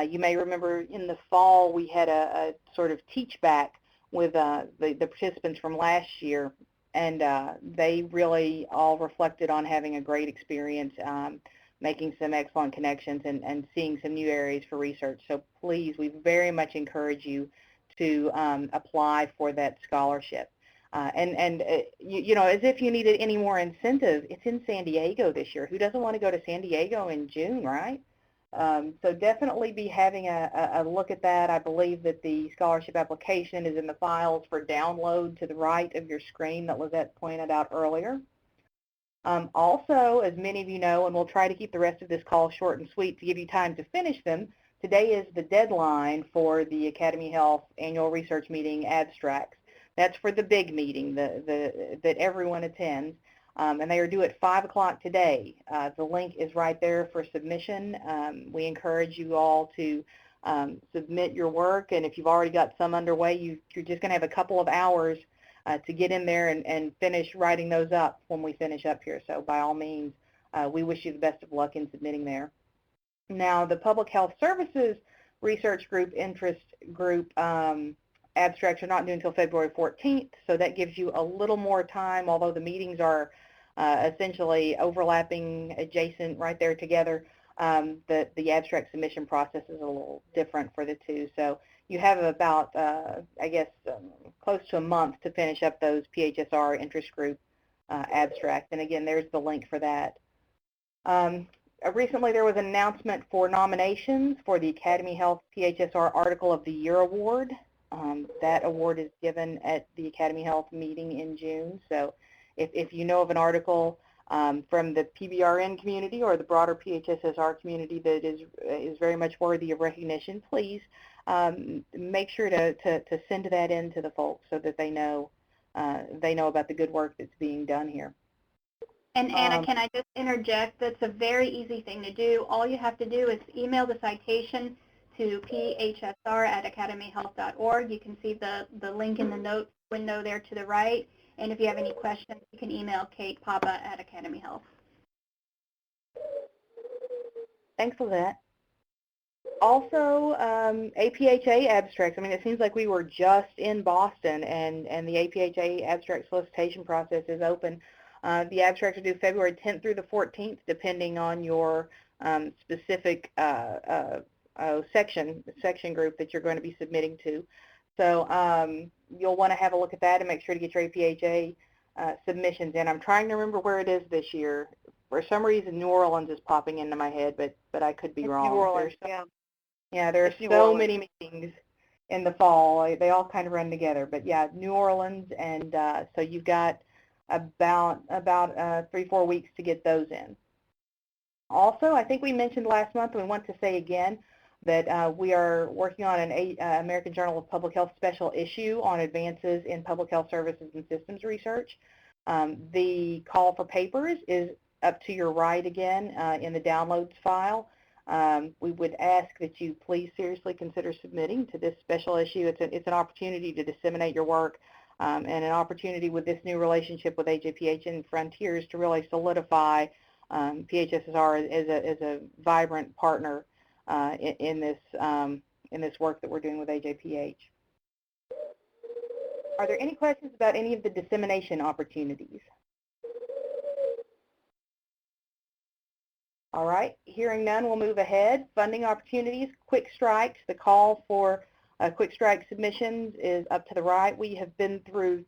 You may remember in the fall we had a sort of teach back with the participants from last year, and they really all reflected on having a great experience, making some excellent connections, and seeing some new areas for research. So please, we very much encourage you to apply for that scholarship. You know, as if you needed any more incentive, it's in San Diego this year. Who doesn't want to go to San Diego in June, right? So definitely be having a look at that. I believe that the scholarship application is in the files for download to the right of your screen that Lizette pointed out earlier. Also, as many of you know, and we'll try to keep the rest of this call short and sweet to give you time to finish them, today is the deadline for the Academy Health Annual Research Meeting abstracts. That's for the big meeting that everyone attends, and they are due at 5 o'clock today. The link is right there for submission. We encourage you all to submit your work, and if you've already got some underway, you're just going to have a couple of hours to get in there and finish writing those up when we finish up here. So by all means, we wish you the best of luck in submitting there. Now, the Public Health Services Research Group Interest Group abstracts are not due until February 14th, so that gives you a little more time, although the meetings are essentially overlapping, adjacent, right there together. the abstract submission process is a little different for the two. So you have about, I guess, close to a month to finish up those PHSR interest group abstracts. And again, there's the link for that. Recently, there was an announcement for nominations for the Academy Health PHSR Article of the Year Award. That award is given at the Academy Health meeting in June. So if you know of an article from the PBRN community or the broader PHSSR community that is very much worthy of recognition, please make sure to send that in to the folks so that they know about the good work that's being done here. And Anna, can I just interject? That's a very easy thing to do. All you have to do is email the citation to phsr@academyhealth.org. You can see the link in the notes window there to the right. And if you have any questions, you can email Kate Papa at Academy Health. Thanks for that. Also, APHA abstracts. I mean, it seems like we were just in Boston, and the APHA abstract solicitation process is open. The abstracts are due February 10th through the 14th, depending on your specific section group that you're going to be submitting to. So you'll want to have a look at that and make sure to get your APHA submissions in. I'm trying to remember where it is this year. For some reason, New Orleans is popping into my head, but I could be wrong. New Orleans, yeah. Yeah, there are so many meetings in the fall. They all kind of run together. But yeah, New Orleans, and so you've got about 3-4 weeks to get those in. Also, I think we mentioned last month, and we want to say again, that we are working on an American Journal of Public Health special issue on advances in public health services and systems research. The call for papers is up to your right again in the downloads file. We would ask that you please seriously consider submitting to this special issue. It's an opportunity to disseminate your work and an opportunity with this new relationship with AJPH and Frontiers to really solidify PHSSR as a vibrant partner in this work that we're doing with AJPH. Are there any questions about any of the dissemination opportunities? All right, hearing none, we'll move ahead. Funding opportunities, quick strikes. The call for quick strike submissions is up to the right. We have been through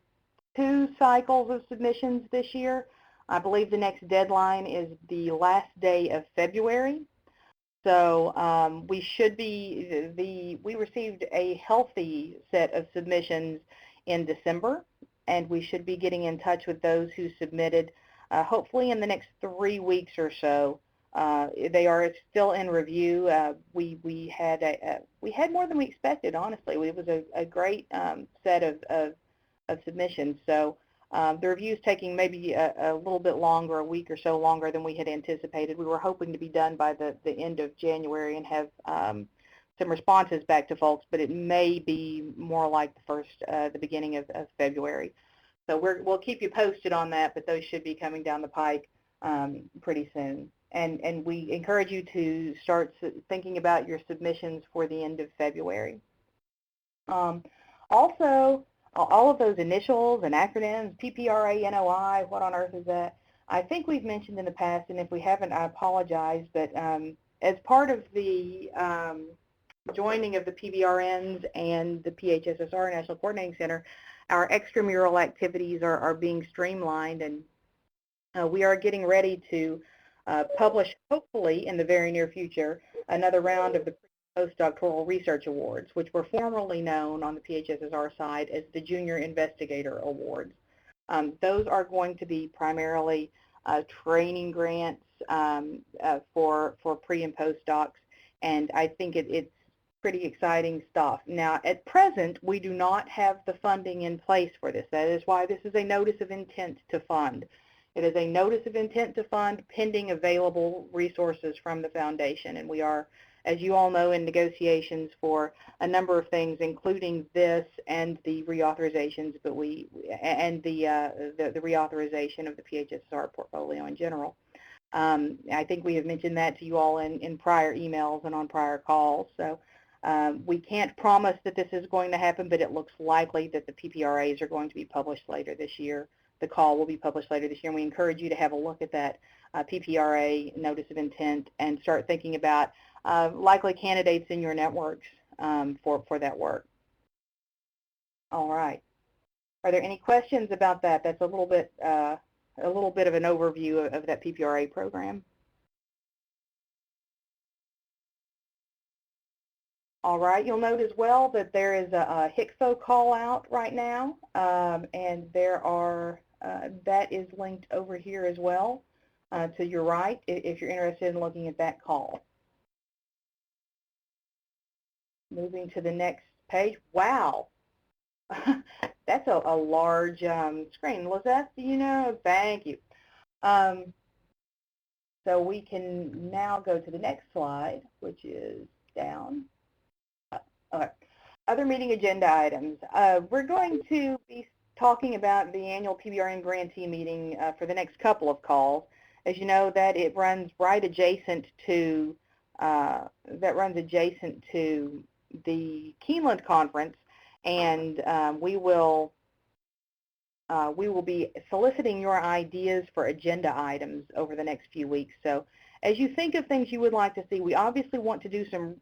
2 cycles of submissions this year. I believe the next deadline is the last day of February. So we should be, we received a healthy set of submissions in December, and we should be getting in touch with those who submitted hopefully in the next 3 weeks or so. They are still in review. We had more than we expected, honestly. It was a great set of submissions. So the review is taking maybe a little bit longer, a week or so longer than we had anticipated. We were hoping to be done by the end of January and have some responses back to folks, but it may be more like the beginning of February. So we'll keep you posted on that, but those should be coming down the pike pretty soon. And we encourage you to start thinking about your submissions for the end of February. Also, all of those initials and acronyms, PPRA, NOI, what on earth is that? I think we've mentioned in the past, and if we haven't, I apologize, but as part of the joining of the PBRNs and the PHSSR National Coordinating Center, our extramural activities are being streamlined, and we are getting ready to publish, hopefully in the very near future, another round of the postdoctoral research awards, which were formerly known on the PHSSR side as the Junior Investigator Awards. Those are going to be primarily training grants for pre and postdocs, and I think it's pretty exciting stuff. Now, at present, we do not have the funding in place for this. That is why this is a notice of intent to fund. It is a notice of intent to fund pending available resources from the foundation, and we are, as you all know, in negotiations for a number of things, including this and the reauthorizations, but the reauthorization of the PHSSR portfolio in general. I think we have mentioned that to you all in prior emails and on prior calls. So we can't promise that this is going to happen, but it looks likely that the PPRAs are going to be published later this year. The call will be published later this year, and we encourage you to have a look at that PPRA notice of intent and start thinking about likely candidates in your networks for that work. All right. Are there any questions about that? That's a little bit of an overview of that PPRA program. All right, you'll note as well that there is a HICFO call out right now, and there are, that is linked over here as well to your right if you're interested in looking at that call. Moving to the next page. Wow, that's a large screen. Lizette, do you know? Thank you. So we can now go to the next slide, which is down. Okay. Other meeting agenda items. We're going to be talking about the annual PBRN grantee meeting for the next couple of calls. As you know, that it runs right adjacent to the Keeneland conference, and we will be soliciting your ideas for agenda items over the next few weeks. So as you think of things you would like to see, we obviously want to do some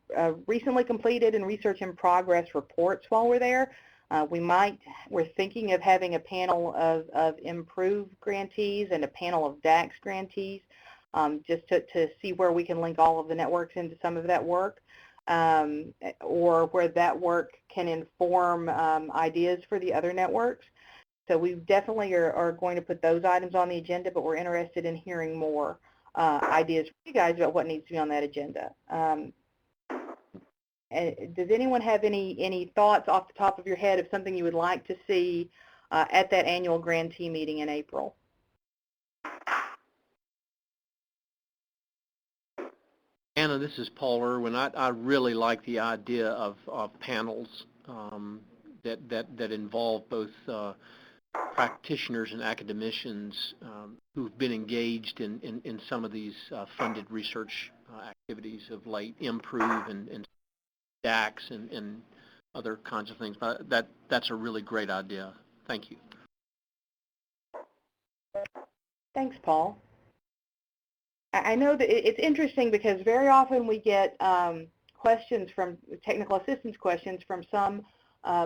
recently completed and research in progress reports while we're there. We're thinking of having a panel of improved grantees and a panel of DAX grantees, just to see where we can link all of the networks into some of that work, or where that work can inform ideas for the other networks. So we definitely are going to put those items on the agenda, but we're interested in hearing more ideas from you guys about what needs to be on that agenda. Does anyone have any thoughts off the top of your head of something you would like to see at that annual grantee meeting in April? Anna, this is Paul Irwin. I really like the idea of panels that involve both practitioners and academicians who've been engaged in some of these funded research activities of late, improve and DAX and other kinds of things. That's a really great idea. Thank you. Thanks, Paul. I know that it's interesting because very often we get questions from technical assistance questions from some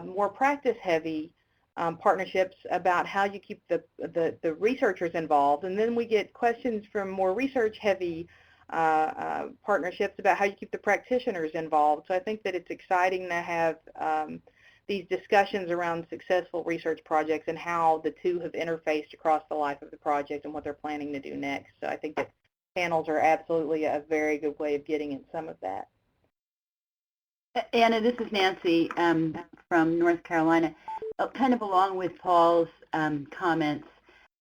more practice-heavy partnerships about how you keep the researchers involved, and then we get questions from more research-heavy partnerships about how you keep the practitioners involved. So I think that it's exciting to have these discussions around successful research projects and how the two have interfaced across the life of the project and what they're planning to do next. So I think that panels are absolutely a very good way of getting at some of that. Anna, this is Nancy from North Carolina. Kind of along with Paul's comments,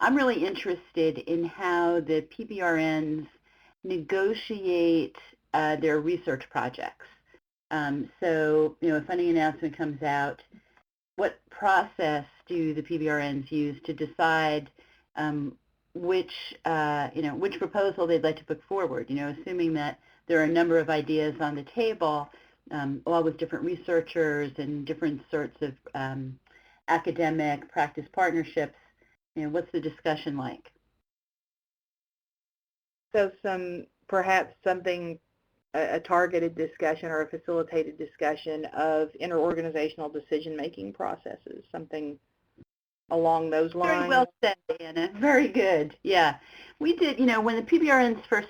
I'm really interested in how the PBRNs negotiate their research projects. So, a funding announcement comes out. What process do the PBRNs use to decide which proposal they'd like to put forward? Assuming that there are a number of ideas on the table, all with different researchers and different sorts of academic practice partnerships. What's the discussion like? So perhaps a targeted discussion or a facilitated discussion of interorganizational decision-making processes, something along those lines. Very well said, Anna. Very good. Yeah. We did, when the PBRNs first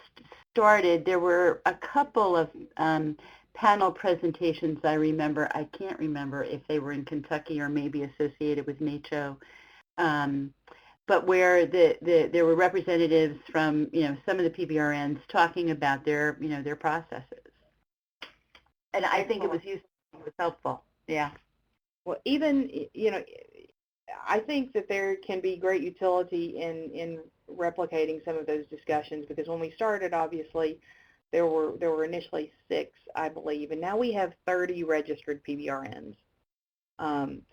started, there were a couple of panel presentations I remember. I can't remember if they were in Kentucky or maybe associated with NACCHO, but where there were representatives from some of the PBRNs talking about their processes, and I think it was useful. It was helpful. Yeah. Well, even I think that there can be great utility in replicating some of those discussions, because when we started, obviously, there were initially 6, I believe, and now we have 30 registered PBRNs.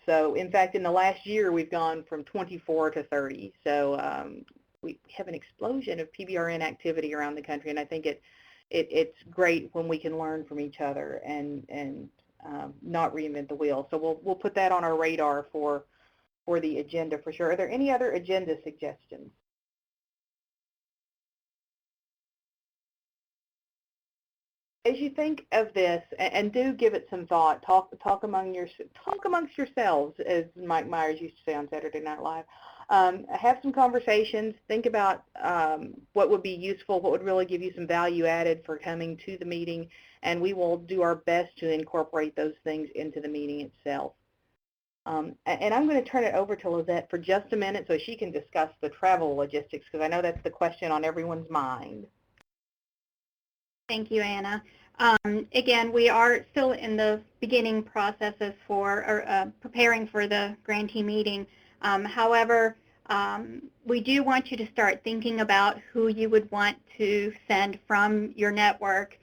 So, in fact, in the last year, we've gone from 24 to 30. So we have an explosion of PBRN activity around the country, and I think it's great when we can learn from each other and not reinvent the wheel. So we'll put that on our radar for the agenda for sure. Are there any other agenda suggestions? as you think of this, and do give it some thought, talk amongst yourselves, as Mike Myers used to say on Saturday Night Live. Have some conversations. Think about what would be useful, what would really give you some value added for coming to the meeting, and we will do our best to incorporate those things into the meeting itself. And I'm going to turn it over to Lizette for just a minute so she can discuss the travel logistics, because I know that's the question on everyone's mind. Thank you, Anna. Again, we are still in the beginning processes for preparing for the grantee meeting. However, we do want you to start thinking about who you would want to send from your network.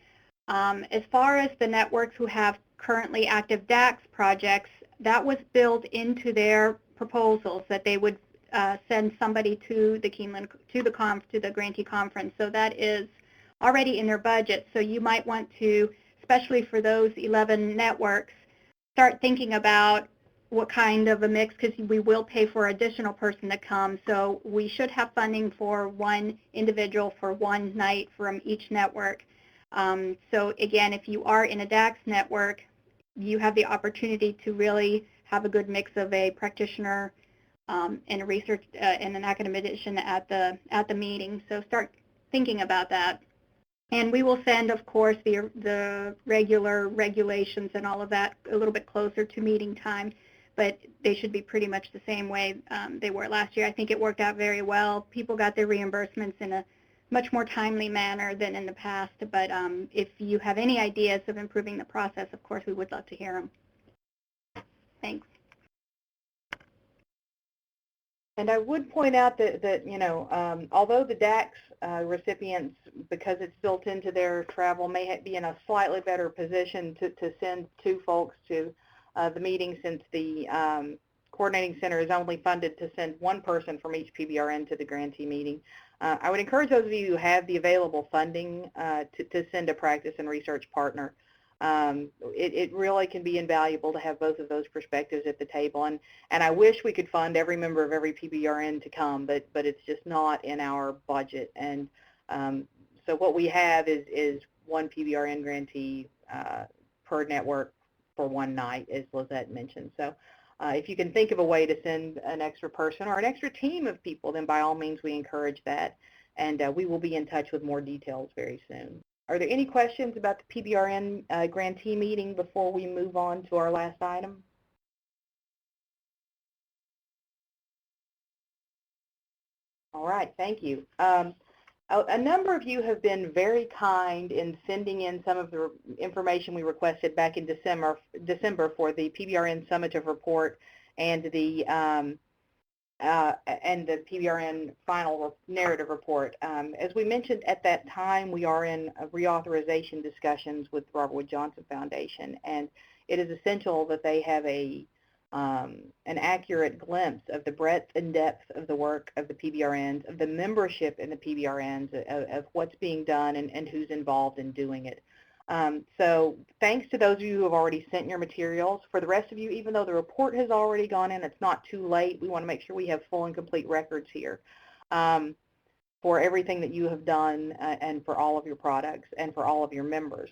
As far as the networks who have currently active DAX projects, that was built into their proposals that they would send somebody to the Keeneland to the grantee conference. So that is already in their budget. So you might want to, especially for those 11 networks, start thinking about what kind of a mix, because we will pay for additional person to come. So we should have funding for one individual for one night from each network. So again, if you are in a DAX network, you have the opportunity to really have a good mix of a practitioner and a research and an academician at the meeting. So start thinking about that. And we will send, of course, the regular regulations and all of that a little bit closer to meeting time, but they should be pretty much the same way they were last year. I think it worked out very well. People got their reimbursements in a much more timely manner than in the past, but if you have any ideas of improving the process, of course, we would love to hear them. Thanks. And I would point out that you know, although the DAX recipients, because it's built into their travel, may be in a slightly better position to send two folks to the meeting, since the coordinating center is only funded to send one person from each PBRN to the grantee meeting. I would encourage those of you who have the available funding to send a practice and research partner. It really can be invaluable to have both of those perspectives at the table, and I wish we could fund every member of every PBRN to come, but it's just not in our budget. And so what we have is one PBRN grantee per network for one night, as Lizette mentioned. So if you can think of a way to send an extra person or an extra team of people, then by all means we encourage that, and we will be in touch with more details very soon. Are there any questions about the PBRN grantee meeting before we move on to our last item? All right, thank you. A number of you have been very kind in sending in some of the information we requested back in December for the PBRN summative report and the PBRN final narrative report. As we mentioned at that time, we are in reauthorization discussions with the Robert Wood Johnson Foundation, and it is essential that they have an accurate glimpse of the breadth and depth of the work of the PBRNs, of the membership in the PBRNs, of what's being done and who's involved in doing it. So thanks to those of you who have already sent your materials. For the rest of you, even though the report has already gone in, it's not too late. We want to make sure we have full and complete records here for everything that you have done and for all of your products and for all of your members.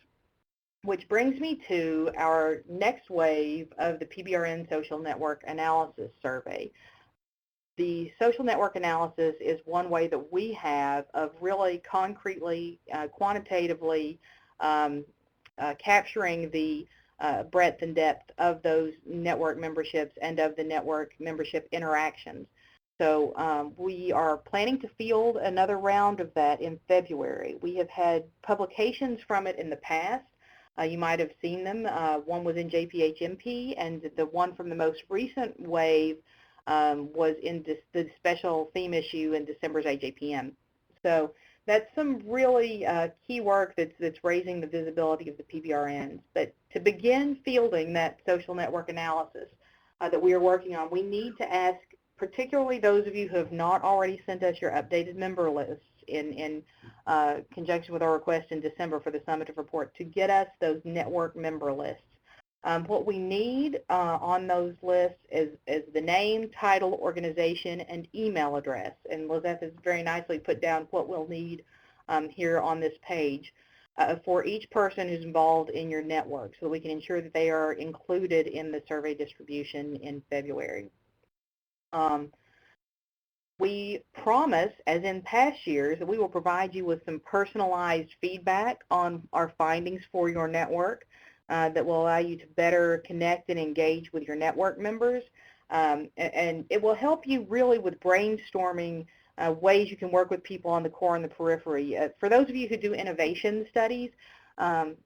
Which brings me to our next wave of the PBRN Social Network Analysis Survey. The social network analysis is one way that we have of really concretely, quantitatively capturing the breadth and depth of those network memberships and of the network membership interactions. So we are planning to field another round of that in February. We have had publications from it in the past. You might have seen them. One was in JPHMP, and the one from the most recent wave was in the special theme issue in December's AJPM. So that's some really key work that's raising the visibility of the PBRNs. But to begin fielding that social network analysis that we are working on, we need to ask, particularly those of you who have not already sent us your updated member lists in conjunction with our request in December for the summative report, to get us those network member lists. What we need on those lists is the name, title, organization, and email address. And Lizette has very nicely put down what we'll need here on this page. for each person who's involved in your network so that we can ensure that they are included in the survey distribution in February. We promise, as in past years, that we will provide you with some personalized feedback on our findings for your network that will allow you to better connect and engage with your network members. And it will help you really with brainstorming ways you can work with people on the core and the periphery. For those of you who do innovation studies,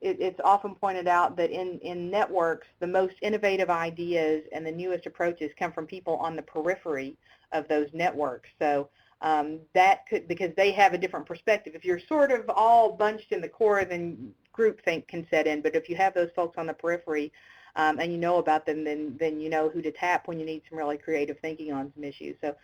it's often pointed out that in networks, the most innovative ideas and the newest approaches come from people on the periphery of those networks. So that could, because they have a different perspective. If you're sort of all bunched in the core, then groupthink can set in. But if you have those folks on the periphery and you know about them, then you know who to tap when you need some really creative thinking on some issues. So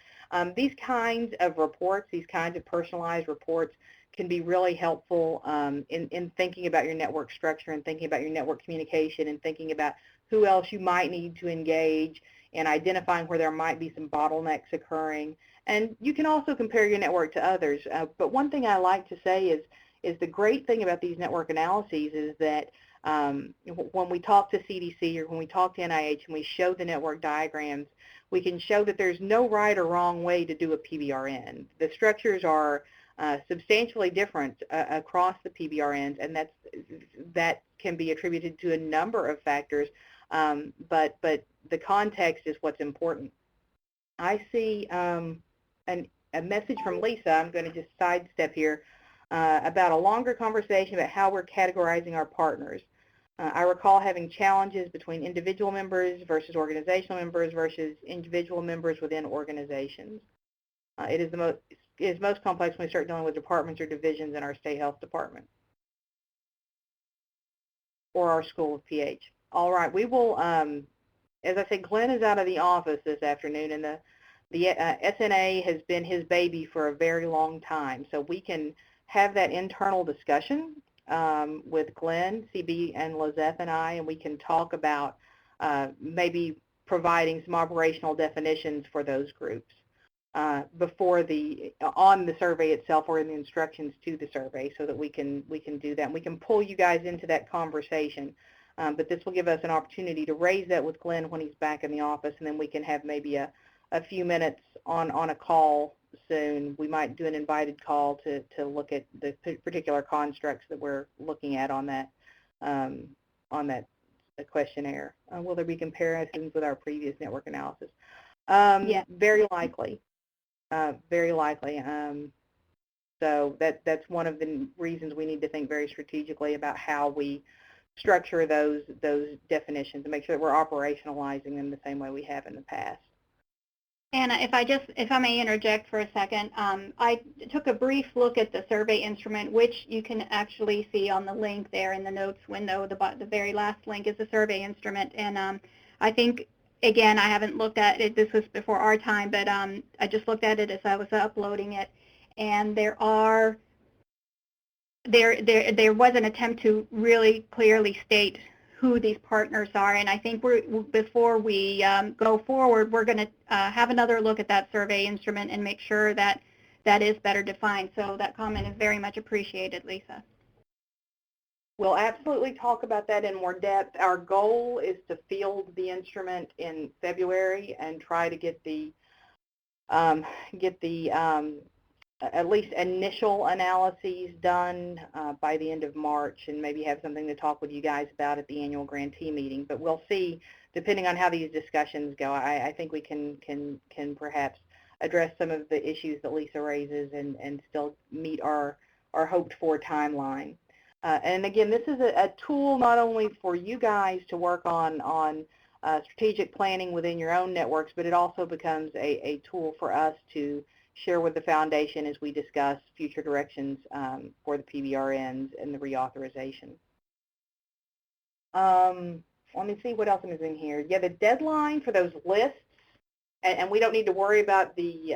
these kinds of reports, these kinds of personalized reports, can be really helpful in thinking about your network structure and thinking about your network communication and thinking about who else you might need to engage and identifying where there might be some bottlenecks occurring. And you can also compare your network to others. But one thing I like to say is the great thing about these network analyses is that when we talk to CDC or when we talk to NIH and we show the network diagrams, we can show that there's no right or wrong way to do a PBRN. The structures are substantially different across the PBRNs, and that can be attributed to a number of factors, but the context is what's important. I see a message from Lisa. I'm going to just sidestep here about a longer conversation about how we're categorizing our partners. I recall having challenges between individual members versus organizational members versus individual members within organizations. It is most complex when we start dealing with departments or divisions in our state health department or our school of PH. All right, we will, as I said, Glenn is out of the office this afternoon, and the SNA has been his baby for a very long time, so we can have that internal discussion with Glenn, CB, and Lizeth and I, and we can talk about maybe providing some operational definitions for those groups before on the survey itself or in the instructions to the survey, so that we can do that. And we can pull you guys into that conversation. But this will give us an opportunity to raise that with Glenn when he's back in the office, and then we can have maybe a few minutes on a call soon. We might do an invited call to look at the particular constructs that we're looking at on that questionnaire. Will there be comparisons with our previous network analysis? Yeah. Very likely. Very likely. So that's one of the reasons we need to think very strategically about how we structure those definitions and make sure that we're operationalizing them the same way we have in the past. Anna, if I may interject for a second, I took a brief look at the survey instrument, which you can actually see on the link there in the notes window. The very last link is the survey instrument, and I think, again, I haven't looked at it. This was before our time, but I just looked at it as I was uploading it, and there was an attempt to really clearly state who these partners are, and I think before we go forward, we're going to have another look at that survey instrument and make sure that that is better defined. So that comment is very much appreciated, Lisa. We'll absolutely talk about that in more depth. Our goal is to field the instrument in February and try to get the at least initial analyses done by the end of March, and maybe have something to talk with you guys about at the annual grantee meeting. But we'll see, depending on how these discussions go. I think we can perhaps address some of the issues that Lisa raises and still meet our hoped for timeline. And again, this is a tool not only for you guys to work on strategic planning within your own networks, but it also becomes a tool for us to share with the foundation as we discuss future directions for the PBRNs and the reauthorization. Let me see what else is in here. Yeah, the deadline for those lists, and we don't need to worry about the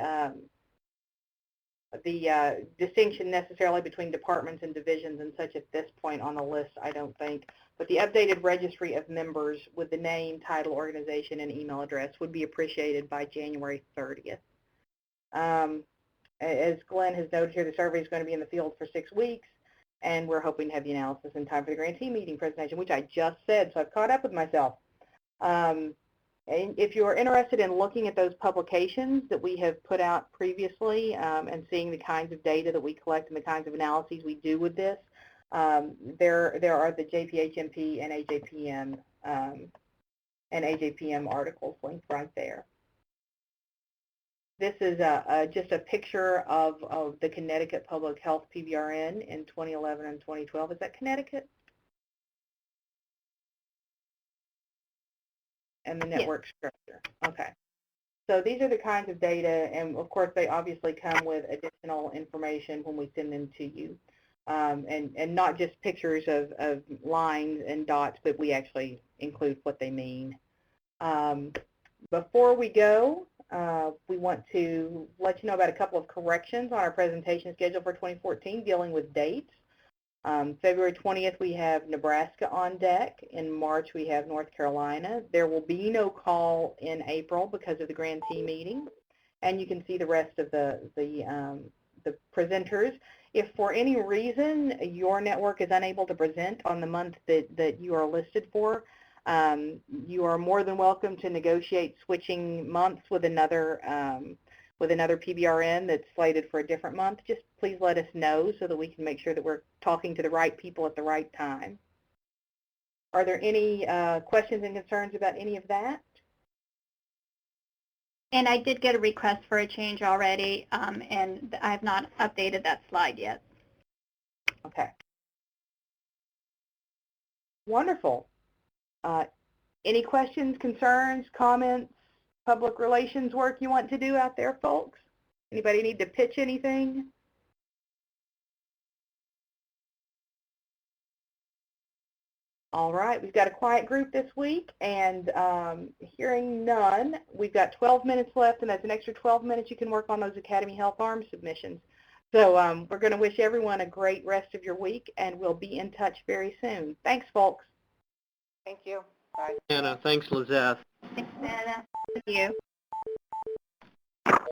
distinction necessarily between departments and divisions and such at this point on the list, I don't think. But the updated registry of members with the name, title, organization, and email address would be appreciated by January 30th. As Glenn has noted here, the survey is going to be in the field for 6 weeks. and we're hoping to have the analysis in time for the grantee meeting presentation, which I just said, so I've caught up with myself. And if you're interested in looking at those publications that we have put out previously and seeing the kinds of data that we collect and the kinds of analyses we do with this, there are the JPHMP and AJPM articles linked right there. This is just a picture of the Connecticut Public Health PBRN in 2011 and 2012. Is that Connecticut? And the network structure. Okay. So these are the kinds of data, and of course they obviously come with additional information when we send them to you. And not just pictures of lines and dots, but we actually include what they mean. Before we go, we want to let you know about a couple of corrections on our presentation schedule for 2014 dealing with dates. February 20th, we have Nebraska on deck. In March, we have North Carolina. There will be no call in April because of the grantee meeting. And you can see the rest of the presenters. If for any reason your network is unable to present on the month that you are listed for, you are more than welcome to negotiate switching months with another PBRN that's slated for a different month. Just please let us know so that we can make sure that we're talking to the right people at the right time. Are there any questions and concerns about any of that? And I did get a request for a change already, and I have not updated that slide yet. Okay. Wonderful. Any questions, concerns, comments, public relations work you want to do out there, folks? Anybody need to pitch anything? All right, we've got a quiet group this week, and hearing none, we've got 12 minutes left, and that's an extra 12 minutes you can work on those Academy Health Arms submissions. So we're going to wish everyone a great rest of your week, and we'll be in touch very soon. Thanks, folks. Thank you. Bye. Anna, thanks, Lizeth. Thanks, Anna. Thank you.